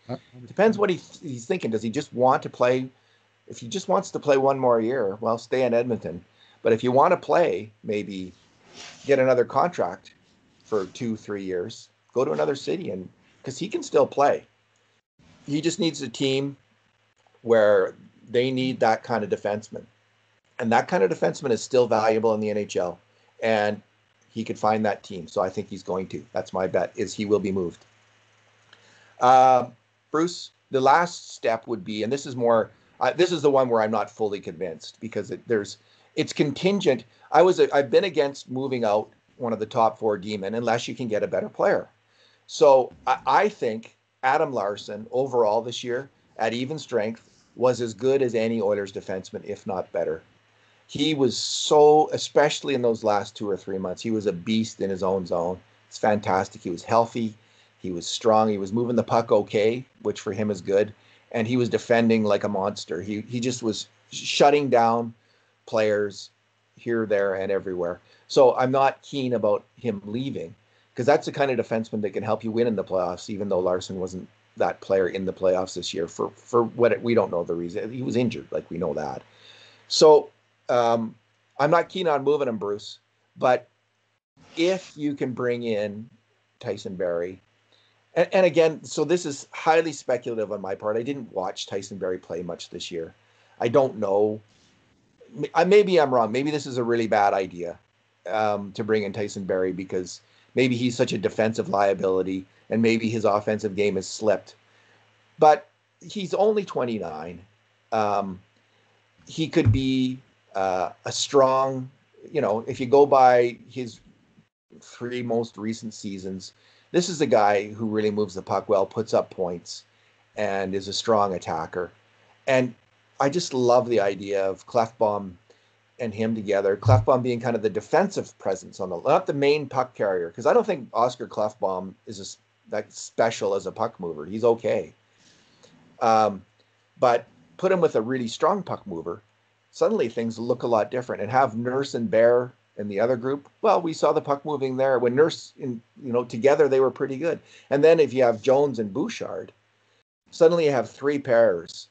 Depends what he's thinking. Does he just want to play? If he just wants to play one more year, well, stay in Edmonton. But if you want to play, maybe get another contract for 2-3 years, go to another city, and because he can still play. He just needs a team where they need that kind of defenseman. And that kind of defenseman is still valuable in the NHL. And he could find that team. So I think he's going to. That's my bet, is he will be moved. Bruce, the last step would be, and this is more, this is the one where I'm not fully convinced because it's contingent. I've been against moving out one of the top 4 D-men unless you can get a better player. So I think Adam Larsson overall this year at even strength was as good as any Oilers defenseman, if not better. He was so, especially in those last 2 or 3 months, he was a beast in his own zone. It's fantastic. He was healthy. He was strong. He was moving the puck okay, which for him is good. And he was defending like a monster. He just was shutting down players here, there, and everywhere. So I'm not keen about him leaving because that's the kind of defenseman that can help you win in the playoffs, even though Larsson wasn't that player in the playoffs this year for what we don't know the reason. He was injured, like we know that. So I'm not keen on moving him, Bruce. But if you can bring in Tyson Barrie, and again, so this is highly speculative on my part. I didn't watch Tyson Barrie play much this year. I don't know. Maybe I'm wrong. Maybe this is a really bad idea to bring in Tyson Barrie because maybe he's such a defensive liability and maybe his offensive game has slipped. But he's only 29. He could be a strong, if you go by his 3 most recent seasons, this is a guy who really moves the puck well, puts up points, and is a strong attacker. And I just love the idea of Klefbom and him together. Klefbom being kind of the defensive presence not the main puck carrier, because I don't think Oscar Klefbom is that special as a puck mover. He's okay. But put him with a really strong puck mover, suddenly things look a lot different. And have Nurse and Bear in the other group, well, we saw the puck moving there. When Nurse, together they were pretty good. And then if you have Jones and Bouchard, suddenly you have 3 pairs,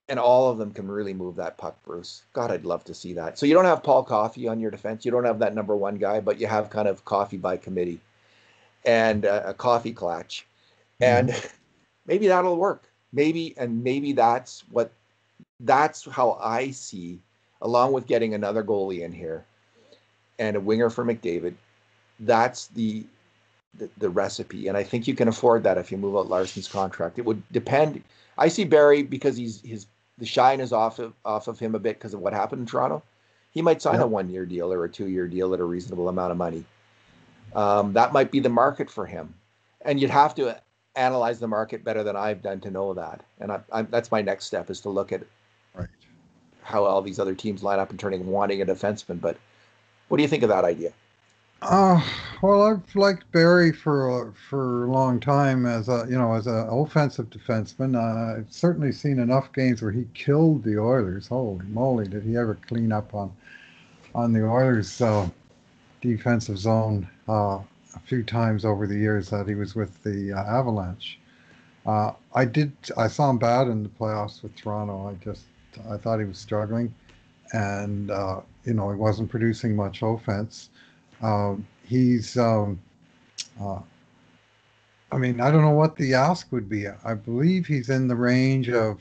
and all of them can really move that puck, Bruce. God, I'd love to see that. So you don't have Paul Coffey on your defense. You don't have that number 1 guy, but you have kind of Coffey by committee and a Coffey clutch. And maybe that'll work. Maybe that's how I see, along with getting another goalie in here and a winger for McDavid. That's the recipe. And I think you can afford that if you move out Larsson's contract. It would depend. I see Barrie because the shine is off of him a bit because of what happened in Toronto. He might sign a 1-year deal or a 2-year deal at a reasonable amount of money. That might be the market for him. And you'd have to analyze the market better than I've done to know that. And that's my next step, is to look at how all these other teams line up and wanting a defenseman. But what do you think of that idea? Well, I've liked Barrie for a long time as as an offensive defenseman. I've certainly seen enough games where he killed the Oilers. Holy moly, did he ever clean up on the Oilers' defensive zone a few times over the years that he was with the Avalanche. I saw him bad in the playoffs with Toronto. I thought he was struggling, and he wasn't producing much offense. He's I mean, I don't know what the ask would be. I believe he's in the range of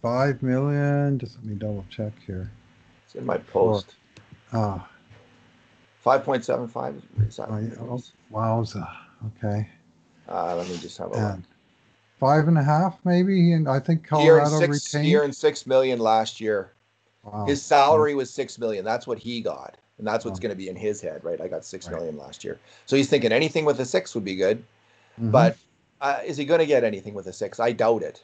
5 million. Just let me double check here. It's in my For post. uh, 5.75 is that what it oh, is? wowza. Okay, Let me just have a look. and 5.5 maybe, and I think He earned Colorado six. He retained. earned 6 million last year. Wow. His Yeah. salary was 6 million. That's what he got, and that's what's Oh, going to be in his head, right? I got six right. million last year, so he's thinking anything with a six would be good. Mm-hmm. But is he going to get anything with a six? I doubt it.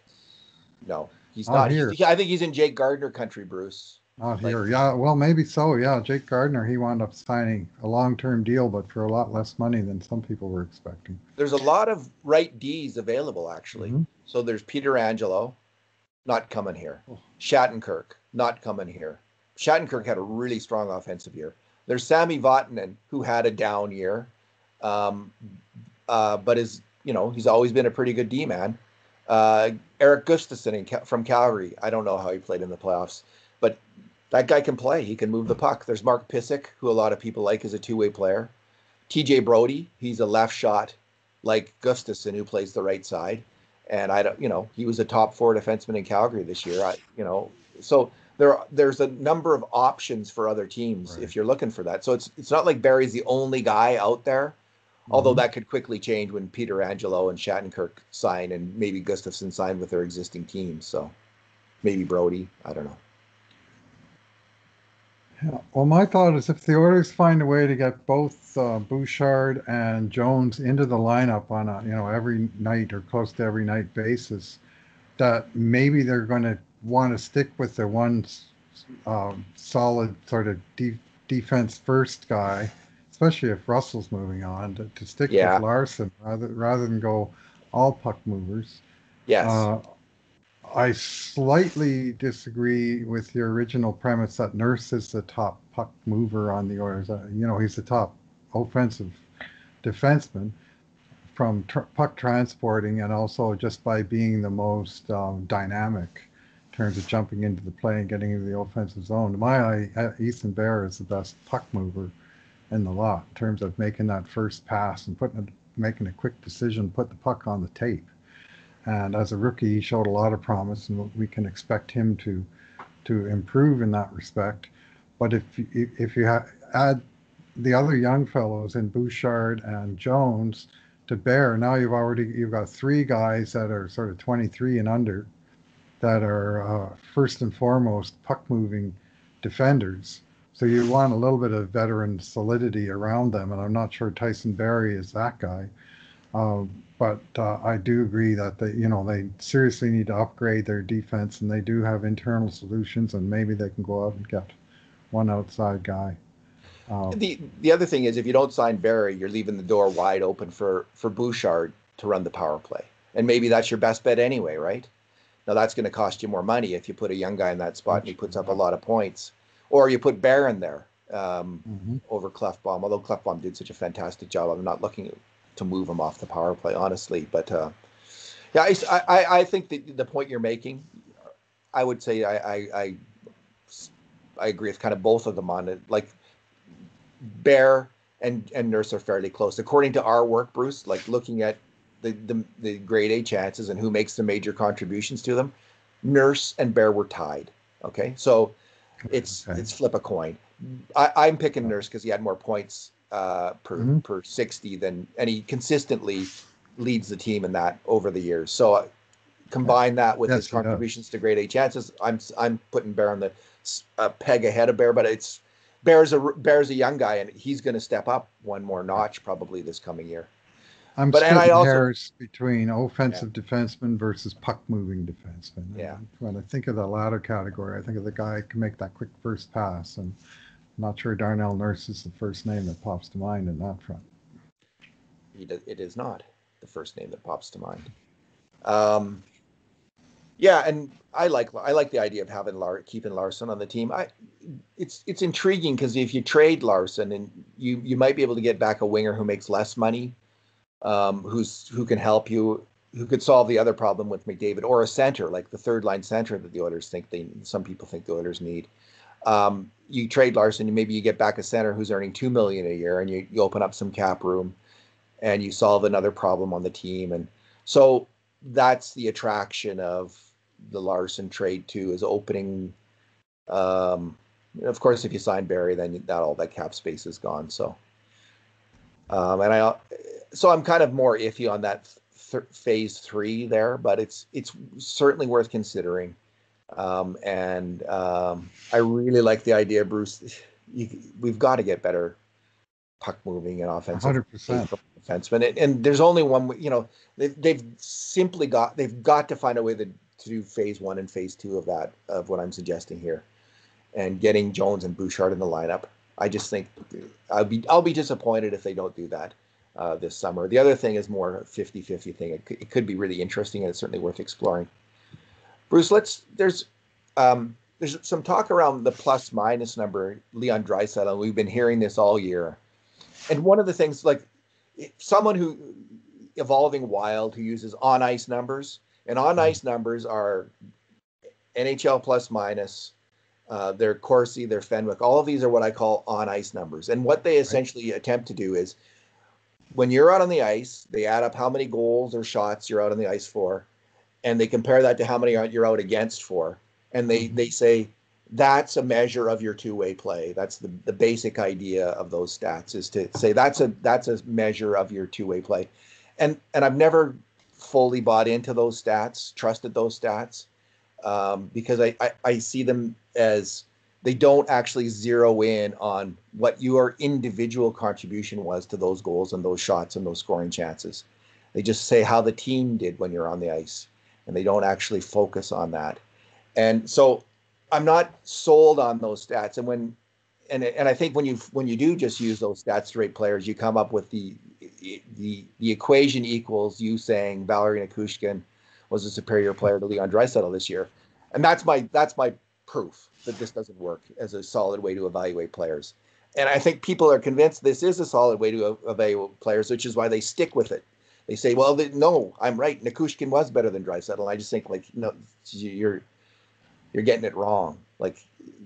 No, he's Not not. here. I think he's in Jake Gardner country, Bruce. Not Like, here. Yeah. Well, maybe so. Yeah. Jake Gardner, he wound up signing a long-term deal, but for a lot less money than some people were expecting. there's a lot of right D's available, actually. Mm-hmm. So there's Peter Angelo, not coming here. Oh, Shattenkirk, not coming here. Shattenkirk had a really strong offensive year. There's Sami Vatanen, who had a down year, um, but he's always been a pretty good D man. Eric Gustafsson from Calgary. I don't know how he played in the playoffs, but that guy can play. He can move the puck. There's Mark Pysyk, who a lot of people like as a two-way player. TJ Brody, he's a left shot like Gustafsson, who plays the right side. And I don't, he was a top four defenseman in Calgary this year. So there's a number of options for other teams right. if you're looking for that. So it's not like Barry's the only guy out there, although Mm-hmm. that could quickly change when Peter Angelo and Shattenkirk sign and maybe Gustafsson sign with their existing teams. So maybe Brody, I don't know. Yeah. Well, my thought is if the Oilers find a way to get both Bouchard and Jones into the lineup on a every night or close to every night basis, that maybe they're going to want to stick with their one solid sort of defense first guy, especially if Russell's moving on, to stick with Yeah. Larsson rather than go all puck movers. Yes. Uh, I slightly disagree with your original premise that Nurse is the top puck mover on the Oilers. He's the top offensive defenseman from puck transporting and also just by being the most dynamic in terms of jumping into the play and getting into the offensive zone. To my eye, Ethan Bear is the best puck mover in the lot in terms of making that first pass and making a quick decision, put the puck on the tape. And as a rookie, he showed a lot of promise, and we can expect him to improve in that respect. But if you add the other young fellows in Bouchard and Jones to Bear, now you've got three guys that are sort of 23 and under that are first and foremost puck moving defenders. So you want a little bit of veteran solidity around them, and I'm not sure Tyson Barrie is that guy. But I do agree that they seriously need to upgrade their defense, and they do have internal solutions, and maybe they can go out and get one outside guy. Uh, The other thing is if you don't sign Barry, you're leaving the door wide open for Bouchard to run the power play. And maybe that's your best bet anyway, right? Now that's going to cost you more money if you put a young guy in that spot and he which puts up a lot of points, or you put Bear in there mhm. over Clefbaum. Although Clefbaum did such a fantastic job, I'm not looking to move him off the power play, honestly. But yeah, I think the point you're making, I would say I agree with kind of both of them on it. Like Bear and Nurse are fairly close, according to our work, Bruce. Like looking at the grade A chances and who makes the major contributions to them, Nurse and Bear were tied. Okay, so Okay. it's flip a coin. I'm picking Yeah. Nurse because he had more points Mhm. per 60 than, and he consistently leads the team in that over the years. So Yeah. combine that with his Yes, he does. contributions to grade A chances. I'm putting Bear on the peg ahead of Bear, but Bear's a young guy and he's going to step up one more Right. notch probably this coming year. I'm But and I splitting also hairs between yeah offensive defenseman versus puck moving defenseman. yeah And when I think of the latter category, I think of the guy who can make that quick first pass. And I'm not sure Darnell Nurse is the first name that pops to mind in that front. it is not the first name that pops to mind. Um, yeah, and I like the idea of having keeping Larson on the team. It's intriguing because if you trade Larson and you might be able to get back a winger who makes less money, who can help you, who could solve the other problem with McDavid, or a center like the third line center that the Oilers some people think the Oilers need. You trade Larson, maybe you get back a center who's earning $2 million a year, and you open up some cap room. and you solve another problem on the team. And so that's the attraction of the Larsson trade too, is opening. Of course, if you sign Barrie, then all that cap space is gone. So, so I'm kind of more iffy on that phase 3 there, but it's certainly worth considering. I really like the idea, Bruce. We've got to get better puck moving and offensive 100%. defensemen. And there's only one. They've got to find a way to do phase 1 and phase 2 of what I'm suggesting here, and getting Jones and Bouchard in the lineup. I just think I'll be disappointed if they don't do that this summer. The other thing is more a 50-50 thing. It could be really interesting, and it's certainly worth exploring. Bruce, there's some talk around the plus minus number, Leon Draisaitl. We've been hearing this all year. And one of the things, like someone who evolving wild, who uses on ice numbers, and on ice numbers are NHL plus minus, their Corsi, their Fenwick, all of these are what I call on ice numbers. And what they essentially attempt to do is, when you're out on the ice, they add up how many goals or shots you're out on the ice for, and they compare that to how many you're out against for. And they say that's a measure of your two-way play. That's the basic idea of those stats, is to say that's a measure of your two-way play. And I've never fully bought into those stats, trusted those stats, because I see them as they don't actually zero in on what your individual contribution was to those goals and those shots and those scoring chances. They just say how the team did when you're on the ice, and they don't actually focus on that. And so I'm not sold on those stats. And I think when you do just use those stats to rate players, you come up with the equation equals you saying Valeri Nichushkin was a superior player to Leon Draisaitl this year. And that's my proof that this doesn't work as a solid way to evaluate players. And I think people are convinced this is a solid way to evaluate players, which is why they stick with it. They say, well, no, I'm right. Nichushkin was better than Draisaitl. And I just think, like, no, you're getting it wrong. Like,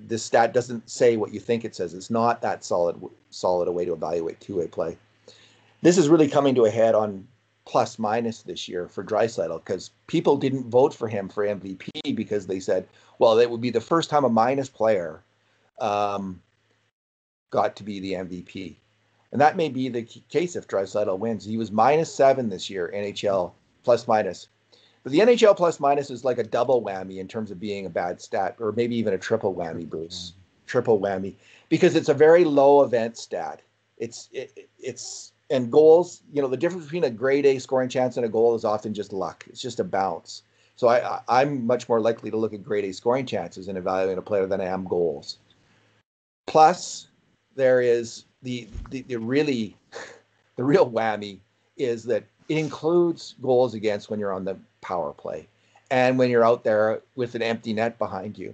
this stat doesn't say what you think it says. It's not that solid a way to evaluate two-way play. This is really coming to a head on plus minus this year for Draisaitl, because people didn't vote for him for MVP because they said, well, it would be the first time a minus player got to be the MVP. And that may be the case if Draisaitl wins. He was -7 this year, NHL plus minus. But the NHL plus minus is like a double whammy in terms of being a bad stat, or maybe even a triple whammy, Bruce. Triple whammy, because it's a very low event stat. It's and goals, the difference between a grade A scoring chance and a goal is often just luck. It's just a bounce. So I'm much more likely to look at grade A scoring chances and evaluate a player than I am goals. Plus, there is the real whammy is that it includes goals against when you're on the power play and when you're out there with an empty net behind you.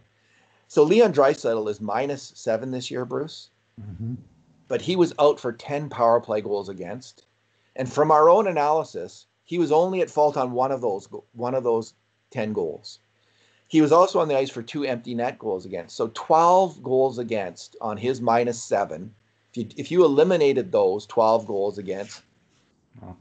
So Leon Draisaitl is -7 this year, Bruce. Mm-hmm. But he was out for 10 power play goals against. And from our own analysis, he was only at fault on one of those 10 goals. He was also on the ice for 2 empty net goals against. So 12 goals against on his -7. If you eliminated those 12 goals against,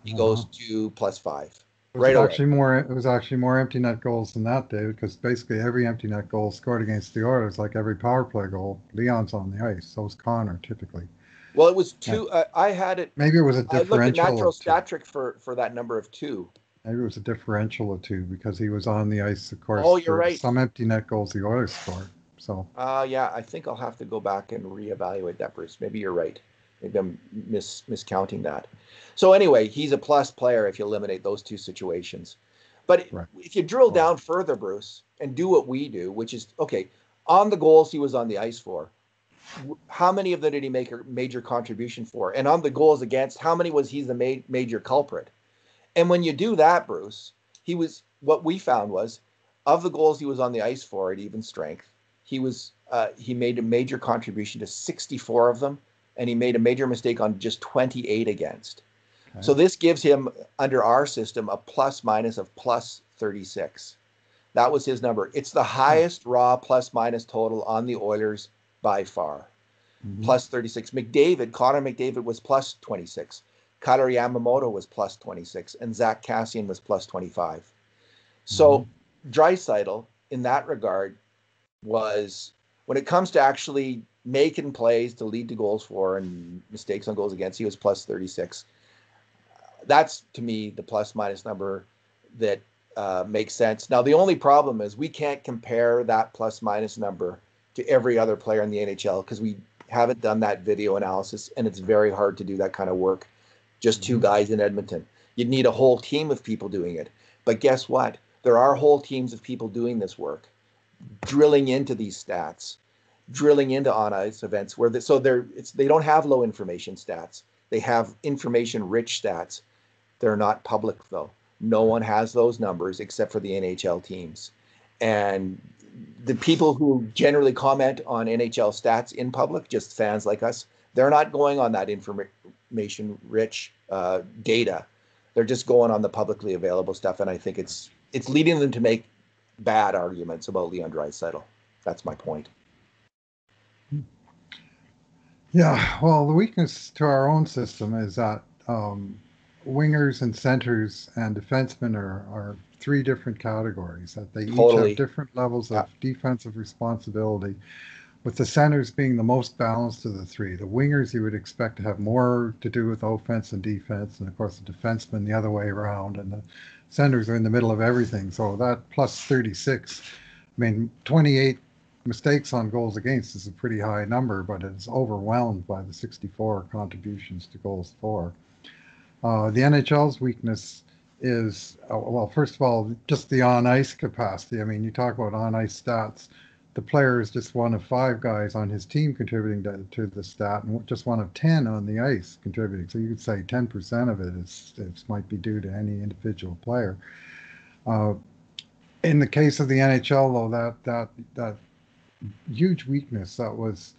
he goes to +5. It was actually more empty net goals than that, David, because basically every empty net goal scored against the Oilers, like every power play goal, Leon's on the ice. So is Connor typically. Well, it was 2. I had it. Maybe it was a differential. I looked at natural stat trick for that number of 2. Maybe it was a differential of 2 because he was on the ice, of course. Oh, you're right. Some empty net goals the Oilers scored. So. Yeah, I think I'll have to go back and reevaluate that, Bruce. Maybe you're right. Maybe I'm miscounting that. So anyway, he's a plus player if you eliminate those 2 situations. But if you drill down further, Bruce, and do what we do, which is, okay, on the goals he was on the ice for, how many of them did he make a major contribution for? And on the goals against, how many was he the major culprit? And when you do that, Bruce, what we found was, of the goals he was on the ice for at even strength, he made a major contribution to 64 of them, and he made a major mistake on just 28 against. Okay. So this gives him, under our system, a plus minus of +36. That was his number. It's the highest raw plus minus total on the Oilers by far. +36. Connor McDavid was +26. Kailer Yamamoto was plus 26, and Zach Kassian was plus 25. So Mm-hmm. Draisaitl, in that regard, was, when it comes to actually making plays to lead to goals for and mistakes on goals against, he was plus 36. That's, to me, the plus minus number that makes sense. Now, the only problem is we can't compare that plus minus number to every other player in the NHL because we haven't done that video analysis, and it's very hard to do that kind of work. Just two guys in Edmonton. You'd need a whole team of people doing it. But guess what? There are whole teams of people doing this work, drilling into these stats, drilling into on ice events where they don't have low information stats. They have information rich stats. They're not public though. No one has those numbers except for the NHL teams. And the people who generally comment on NHL stats in public, just fans like us, they're not going on that information rich data. They're just going on the publicly available stuff. And I think it's leading them to make bad arguments about Leon Draisaitl. That's my point. Yeah, well, the weakness to our own system is that wingers and centers and defensemen are three different categories, that they each have different levels of defensive responsibility, with the centers being the most balanced of the three. The wingers you would expect to have more to do with offense and defense, and of course the defensemen the other way around, and the centers are in the middle of everything. So that plus 36, I mean, 28 mistakes on goals against is a pretty high number, but it's overwhelmed by the 64 contributions to goals for. The NHL's weakness is, well, first of all, just the on-ice capacity. I mean, you talk about on-ice stats. The player is just one of 5 guys on his team contributing to the stat, and just one of 10 on the ice contributing. So you could say 10% of it might be due to any individual player. In the case of the NHL, though, that huge weakness that was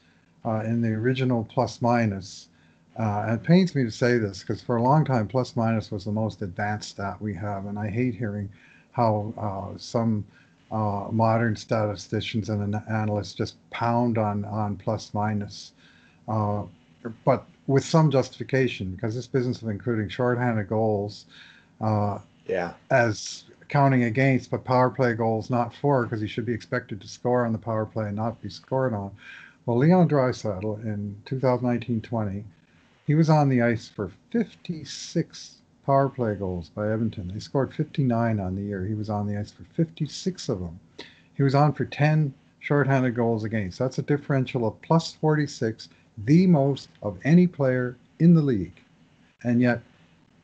in the original plus minus. And it pains me to say this because for a long time, plus minus was the most advanced stat we have. And I hate hearing how some modern statisticians and analysts just pound on plus minus. But with some justification, because this business of including shorthanded goals as counting against, but power play goals not for, because he should be expected to score on the power play and not be scored on. Well, Leon Draisaitl in 2019-20, he was on the ice for 56 power play goals by Edmonton. They scored 59 on the year. He was on the ice for 56 of them. He was on for 10 shorthanded goals against. That's a differential of plus 46, the most of any player in the league. And yet,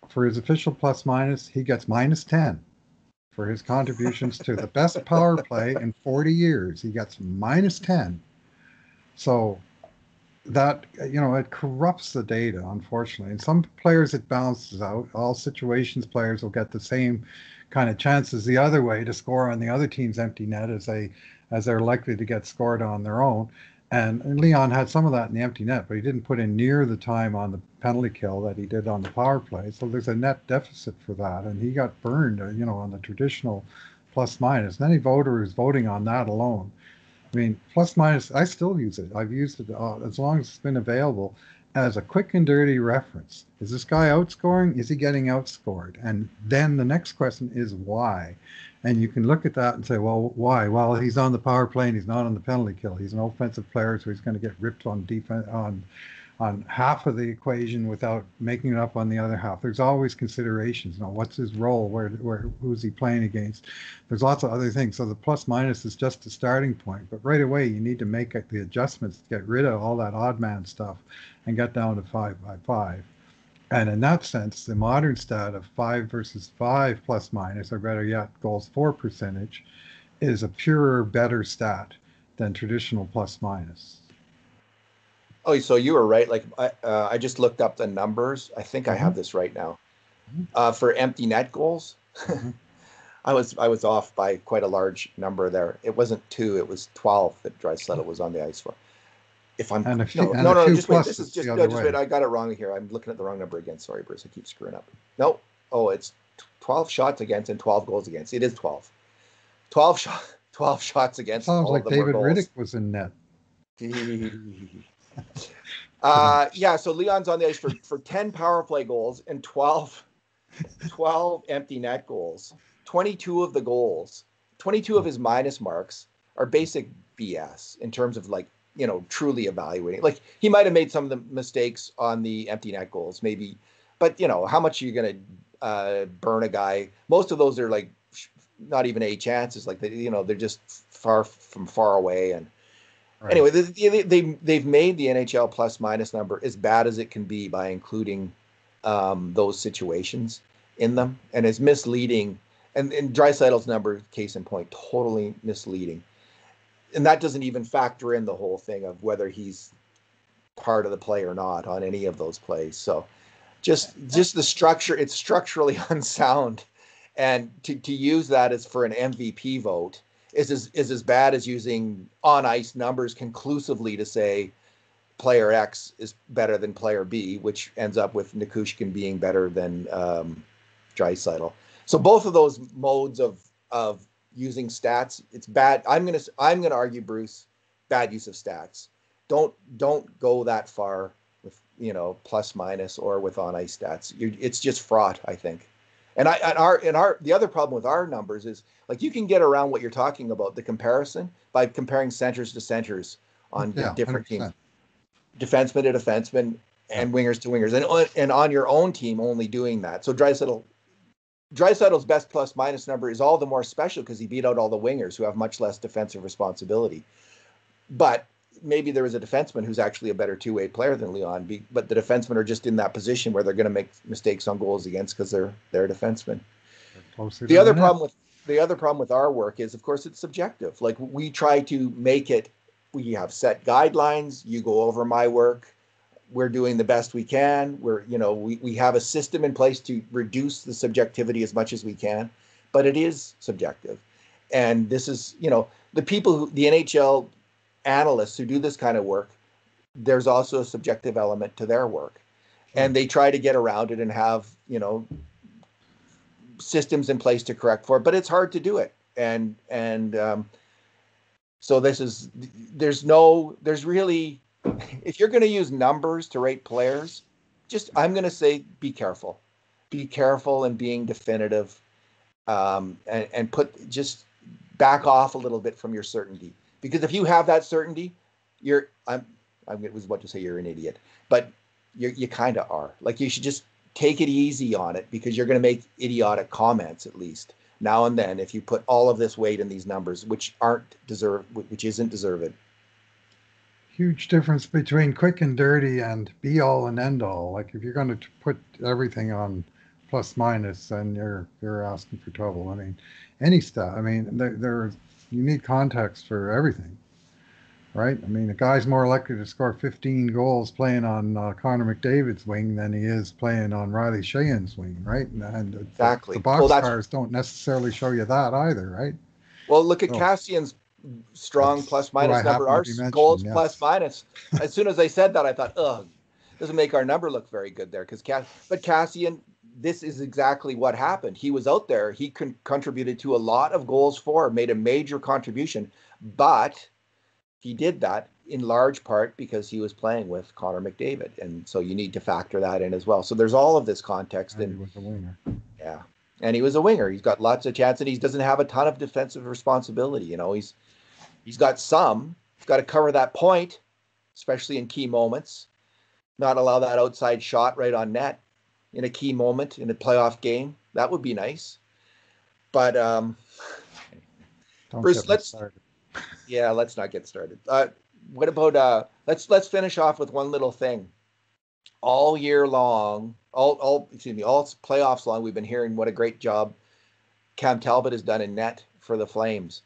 for his official plus minus, he gets minus 10. For his contributions to the best power play in 40 years, he gets minus 10. So that, it corrupts the data, unfortunately. And some players it balances out. All situations players will get the same kind of chances the other way to score on the other team's empty net as they're likely to get scored on their own. And Leon had some of that in the empty net, but he didn't put in near the time on the penalty kill that he did on the power play. So there's a net deficit for that. And he got burned, on the traditional plus minus. And any voter is voting on that alone. I mean, plus minus, I still use it. I've used it as long as it's been available as a quick and dirty reference. Is this guy outscoring? Is he getting outscored? And then the next question is why? And you can look at that and say, well, why? Well, he's on the power play and he's not on the penalty kill. He's an offensive player, so he's going to get ripped on defense on half of the equation without making it up on the other half. There's always considerations. What's his role? Who's he playing against? There's lots of other things. So the plus minus is just a starting point. But right away, you need to make the adjustments to get rid of all that odd man stuff and get down to 5 by 5. And in that sense, the modern stat of 5 versus 5 plus minus, or better yet, goals for percentage, is a purer, better stat than traditional plus minus. Oh, so you were right. Like I just looked up the numbers. I think I have this right now. For empty net goals, I was off by quite a large number there. It wasn't 2, it was 12 that Draisaitl was on the ice for. If I'm no, just wait. This is just wait. I got it wrong here. I'm looking at the wrong number again. Sorry, Bruce. I keep screwing up. No. Oh, it's 12 shots against and 12 goals against. It is 12. 12 shots against. Sounds like David Riddick was in net. Yeah, so Leon's on the ice for 10 power play goals and 12 empty net goals. 22 of the goals, 22 of his minus marks are basic BS in terms of like, truly evaluating. Like he might have made some of the mistakes on the empty net goals, maybe, but how much are you going to burn a guy? Most of those are like not even a chances. Like they're just far away. And Right. anyway, they've made the NHL plus minus number as bad as it can be by including those situations in them, and it's misleading. And Draisaitl's number, case in point, totally misleading. And that doesn't even factor in the whole thing of whether he's part of the play or not on any of those plays. So just the structure, it's structurally unsound. And to use that as for an MVP vote is as bad as using on ice numbers conclusively to say player X is better than player B, which ends up with Nichushkin being better than Draisaitl. So both of those modes of using stats, it's bad. I'm gonna argue, Bruce, bad use of stats. Don't go that far with plus minus or with on ice stats. It's just fraught, I think. And the other problem with our numbers is like you can get around what you're talking about, the comparison, by comparing centers to centers on different 100%. teams, defenseman to defenseman, and wingers to wingers, and on your own team only doing that. So Draisaitl's best plus minus number is all the more special because he beat out all the wingers who have much less defensive responsibility. But maybe there is a defenseman who's actually a better two-way player than Leon, but the defensemen are just in that position where they're going to make mistakes on goals against because they're defensemen. The other problem with our work is, of course, it's subjective. Like we try to make it. We have set guidelines. You go over my work. We're doing the best we can. We have a system in place to reduce the subjectivity as much as we can, but it is subjective. And this is, the NHL analysts who do this kind of work, there's also a subjective element to their work. And they try to get around it and have, systems in place to correct for it, but it's hard to do it. And so there's really, if you're going to use numbers to rate players, I'm going to say, be careful in being definitive, and just back off a little bit from your certainty. Because if you have that certainty, I was about to say you're an idiot, but you kind of are. Like you should just take it easy on it because you're going to make idiotic comments at least now and then if you put all of this weight in these numbers, which isn't deserved. Huge difference between quick and dirty and be all and end all. Like if you're going to put everything on plus minus, then you're asking for trouble. I mean, any stuff. I mean, you need context for everything, right? I mean, a guy's more likely to score 15 goals playing on Connor McDavid's wing than he is playing on Riley Sheahan's wing, right? And exactly. The box scores don't necessarily show you that either, right? Well, look at Cassian's strong plus minus number. Our goals plus minus. As soon as I said that, I thought, doesn't make our number look very good there. But Cassian, this is exactly what happened. He was out there. He contributed to a lot of goals made a major contribution, but he did that in large part because he was playing with Connor McDavid. And so you need to factor that in as well. So there's all of this context. And he was a winger. Yeah. And he was a winger. He's got lots of chances, and he doesn't have a ton of defensive responsibility. He's got some. He's got to cover that point, especially in key moments. Not allow that outside shot right on net in a key moment in a playoff game. That would be nice. But Bruce, let's not get started. What about let's finish off with one little thing. All year long, all playoffs long, we've been hearing what a great job Cam Talbot has done in net for the Flames,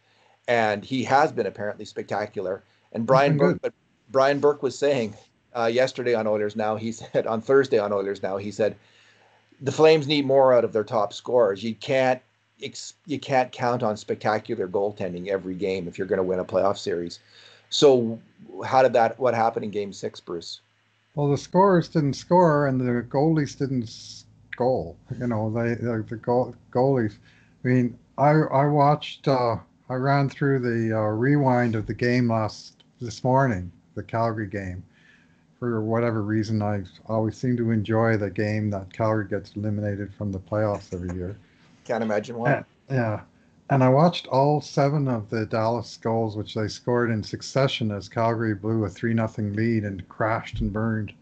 and he has been apparently spectacular. And Brian Burke was saying yesterday on Oilers Now, he said on Thursday on Oilers Now, he said the Flames need more out of their top scorers. You can't count on spectacular goaltending every game if you're going to win a playoff series. So what happened in Game 6, Bruce? Well, the scorers didn't score, and the goalies didn't goal. The goalies. I mean, I watched. I ran through the rewind of the game this morning, the Calgary game, for whatever reason, I always seem to enjoy the game that Calgary gets eliminated from the playoffs every year. Can't imagine why. Yeah. And I watched all seven of the Dallas goals, which they scored in succession as Calgary blew a 3-0 lead and crashed and burned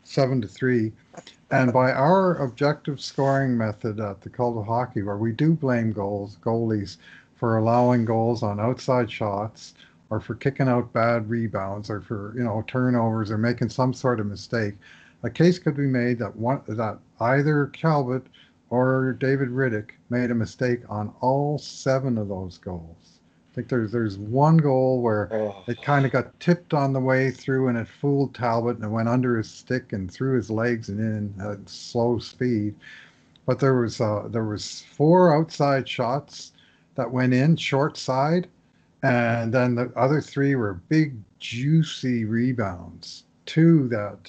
7-3. And by our objective scoring method at the Cult of Hockey, where we do blame goalies for allowing goals on outside shots or for kicking out bad rebounds or for, turnovers or making some sort of mistake, a case could be made that either Calvert or David Riddick made a mistake on all seven of those goals. I think there's one goal where Oh, it kind of got tipped on the way through and it fooled Talbot and it went under his stick and through his legs and in at slow speed. But there was four outside shots that went in short side, and then the other three were big juicy rebounds. Two that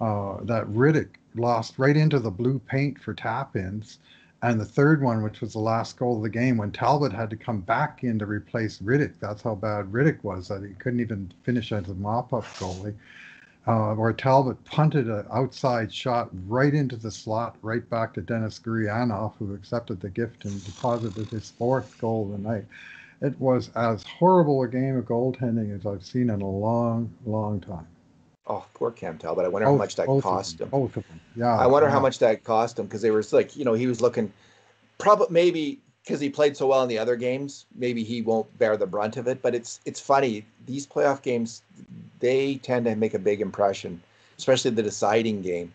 Riddick lost right into the blue paint for tap ins. And the third one, which was the last goal of the game, when Talbot had to come back in to replace Riddick. That's how bad Riddick was, that he couldn't even finish as a mop-up goalie. Where Talbot punted an outside shot right into the slot, right back to Dennis Gurianov, who accepted the gift and deposited his fourth goal of the night. It was as horrible a game of goaltending as I've seen in a long, long time. oh, poor Cam Talbot. I wonder how Both, much that both of cost them, him. both of them. I Yeah, wonder how yeah. much that cost him because they were like, he was looking probably maybe because he played so well in the other games, maybe he won't bear the brunt of it. But it's funny. These playoff games, they tend to make a big impression, especially the deciding game.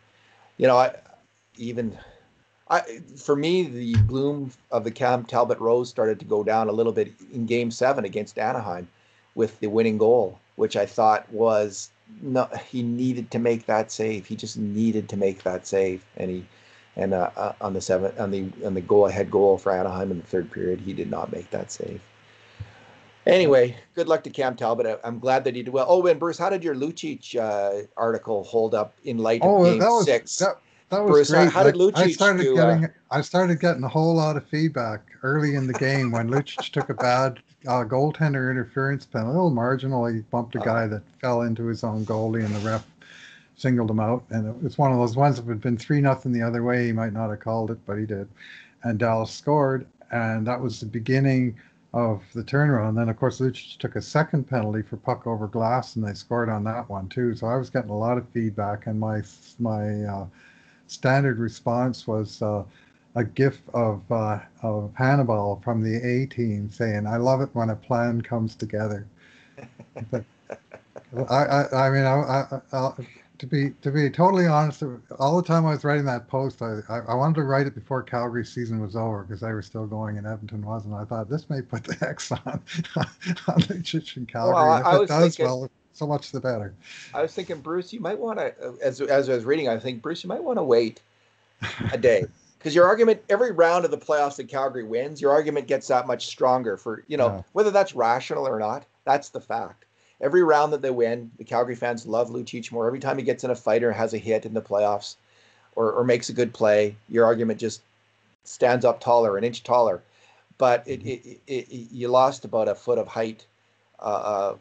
You know, even for me, the bloom of the Cam Talbot rose started to go down a little bit in Game 7 against Anaheim with the winning goal, which I thought was no, he needed to make that save. He just needed to make that save, and on the seventh on the go ahead goal for Anaheim in the third period, he did not make that save. Anyway, good luck to Cam Talbot. I'm glad that he did well. Oh, and Bruce, how did your Lucic article hold up in light of Oh, Game 6? that was Bruce, great. how did Like Lucic do? I started getting a whole lot of feedback early in the game when Lucic took a bad goaltender interference penalty, a little marginal. He bumped a Uh, guy that fell into his own goalie, and the ref singled him out. And it's one of those ones. If it had been 3-0 the other way, he might not have called it, but he did. And Dallas scored, and that was the beginning of the turnaround. And then, of course, Lucic took a second penalty for puck over glass, and they scored on that one too. So I was getting a lot of feedback, and my standard response was a gif of Hannibal from the A Team saying, "I love it when a plan comes together." But I mean, to be totally honest, all the time I was writing that post, I wanted to write it before Calgary season was over because they were still going and Edmonton wasn't. I thought this may put the X on on the Chich and well, Calgary, and if I it was does, thinking, well, so much the better. Bruce, you might want to, as I was reading, I think Bruce, you might want to wait a day because your argument every round of the playoffs that Calgary wins, your argument gets that much stronger for Yeah. whether that's rational or not. That's the fact. Every round that they win, the Calgary fans love Lucic more. Every time he gets in a fight or has a hit in the playoffs or makes a good play, your argument just stands up taller, an inch taller. But Mhm. you lost about a foot of height Oh,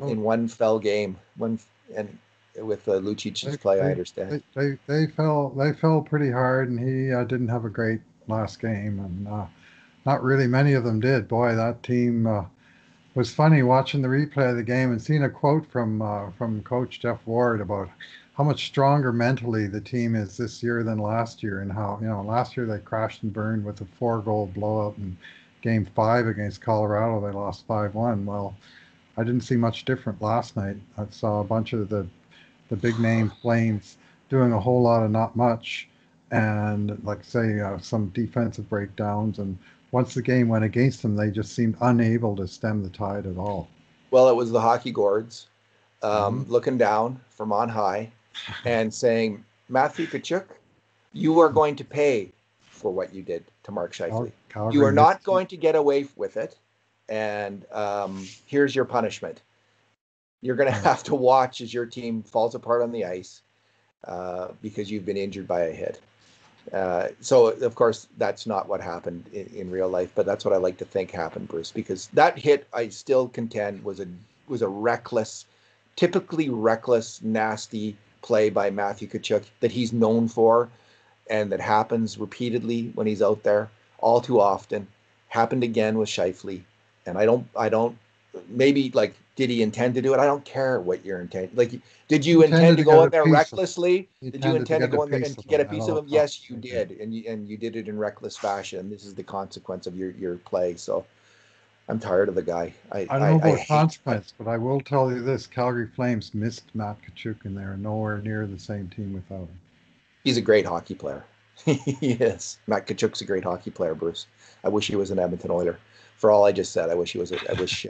in one fell game. One and with Lucic's they play, I they understand. they fell pretty hard, and he didn't have a great last game, and not really many of them did. Boy, that team was funny watching the replay of the game and seeing a quote from Coach Jeff Ward about how much stronger mentally the team is this year than last year, and how last year they crashed and burned with a 4-goal blowout in Game 5 against Colorado. They lost 5-1. Well, I didn't see much different last night. I saw a bunch of the big name Flames doing a whole lot of not much, and like say some defensive breakdowns. And once the game went against them, they just seemed unable to stem the tide at all. Well, it was the hockey gourds Hmm. looking down from on high and saying, Matthew Kachuk, you are going to pay for what you did to Mark Scheifele. You Calgary are not missed. going to get away with it. And here's your punishment. You're going to Yeah. have to watch as your team falls apart on the ice because you've been injured by a hit. So, of course, that's not what happened in real life, but that's what I like to think happened, Bruce, because that hit, I still contend, was a reckless typically reckless, nasty play by Matthew Tkachuk that he's known for, and that happens repeatedly when he's out there, all too often. Happened again with Scheifele, and I don't. Maybe like, did he intend to do it? I don't care what your intent. Like, did you intend to go in there recklessly? Did you intend to go in there and to get a piece of him? Yes, you did, and you did it in reckless fashion. This is the consequence of your play. So I'm tired of the guy. I don't know about consequence, but I will tell you this: Calgary Flames missed Matt Tkachuk, and they're nowhere near the same team without him. He's a great hockey player. He is. Matt Tkachuk's a great hockey player, Bruce. I wish he was an Edmonton Oiler. For all I just said, I wish he was. I wish.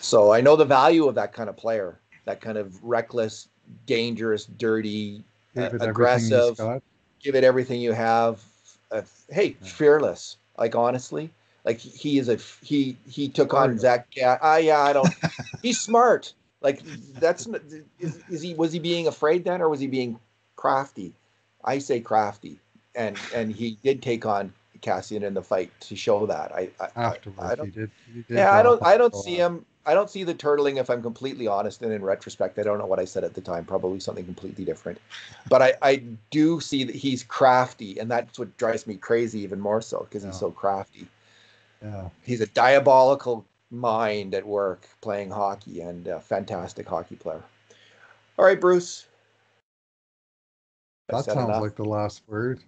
So I know the value of that kind of player, that kind of reckless, dangerous, dirty, aggressive. Give it everything you have. Fearless. Like, honestly, like he took on Zach. Yeah, I don't. He's smart. Like, that's was he being afraid then, or was he being crafty? I say crafty, and he did take on Cassian in the fight to show that. Afterwards, he did. Yeah, I don't see him. I don't see the turtling, if I'm completely honest, and in retrospect, I don't know what I said at the time, probably something completely different. But I do see that he's crafty, and that's what drives me crazy even more so, because he's so crafty. Yeah. He's a diabolical mind at work playing hockey, and a fantastic hockey player. All right, Bruce. That sounds like the last word.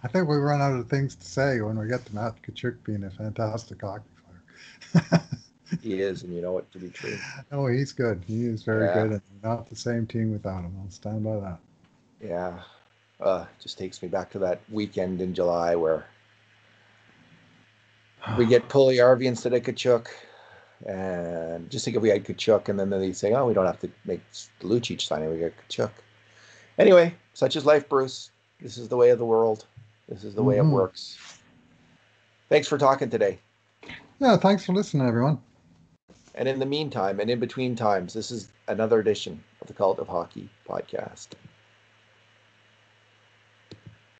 I think we run out of things to say when we get to Matt Tkachuk being a fantastic hockey player. He is, and you know it to be true. Oh, he's good. He is very good, and not the same team without him. I'll stand by that. Yeah. Just takes me back to that weekend in July where we get Puljujarvi instead of Tkachuk. And just think if we had Tkachuk, and then they say, oh, we don't have to make Lucic sign it, we got Tkachuk. Anyway, such is life, Bruce. This is the way of the world. This is the way it works. Thanks for talking today. Yeah, thanks for listening, everyone. And in the meantime, and in between times, this is another edition of the Cult of Hockey podcast.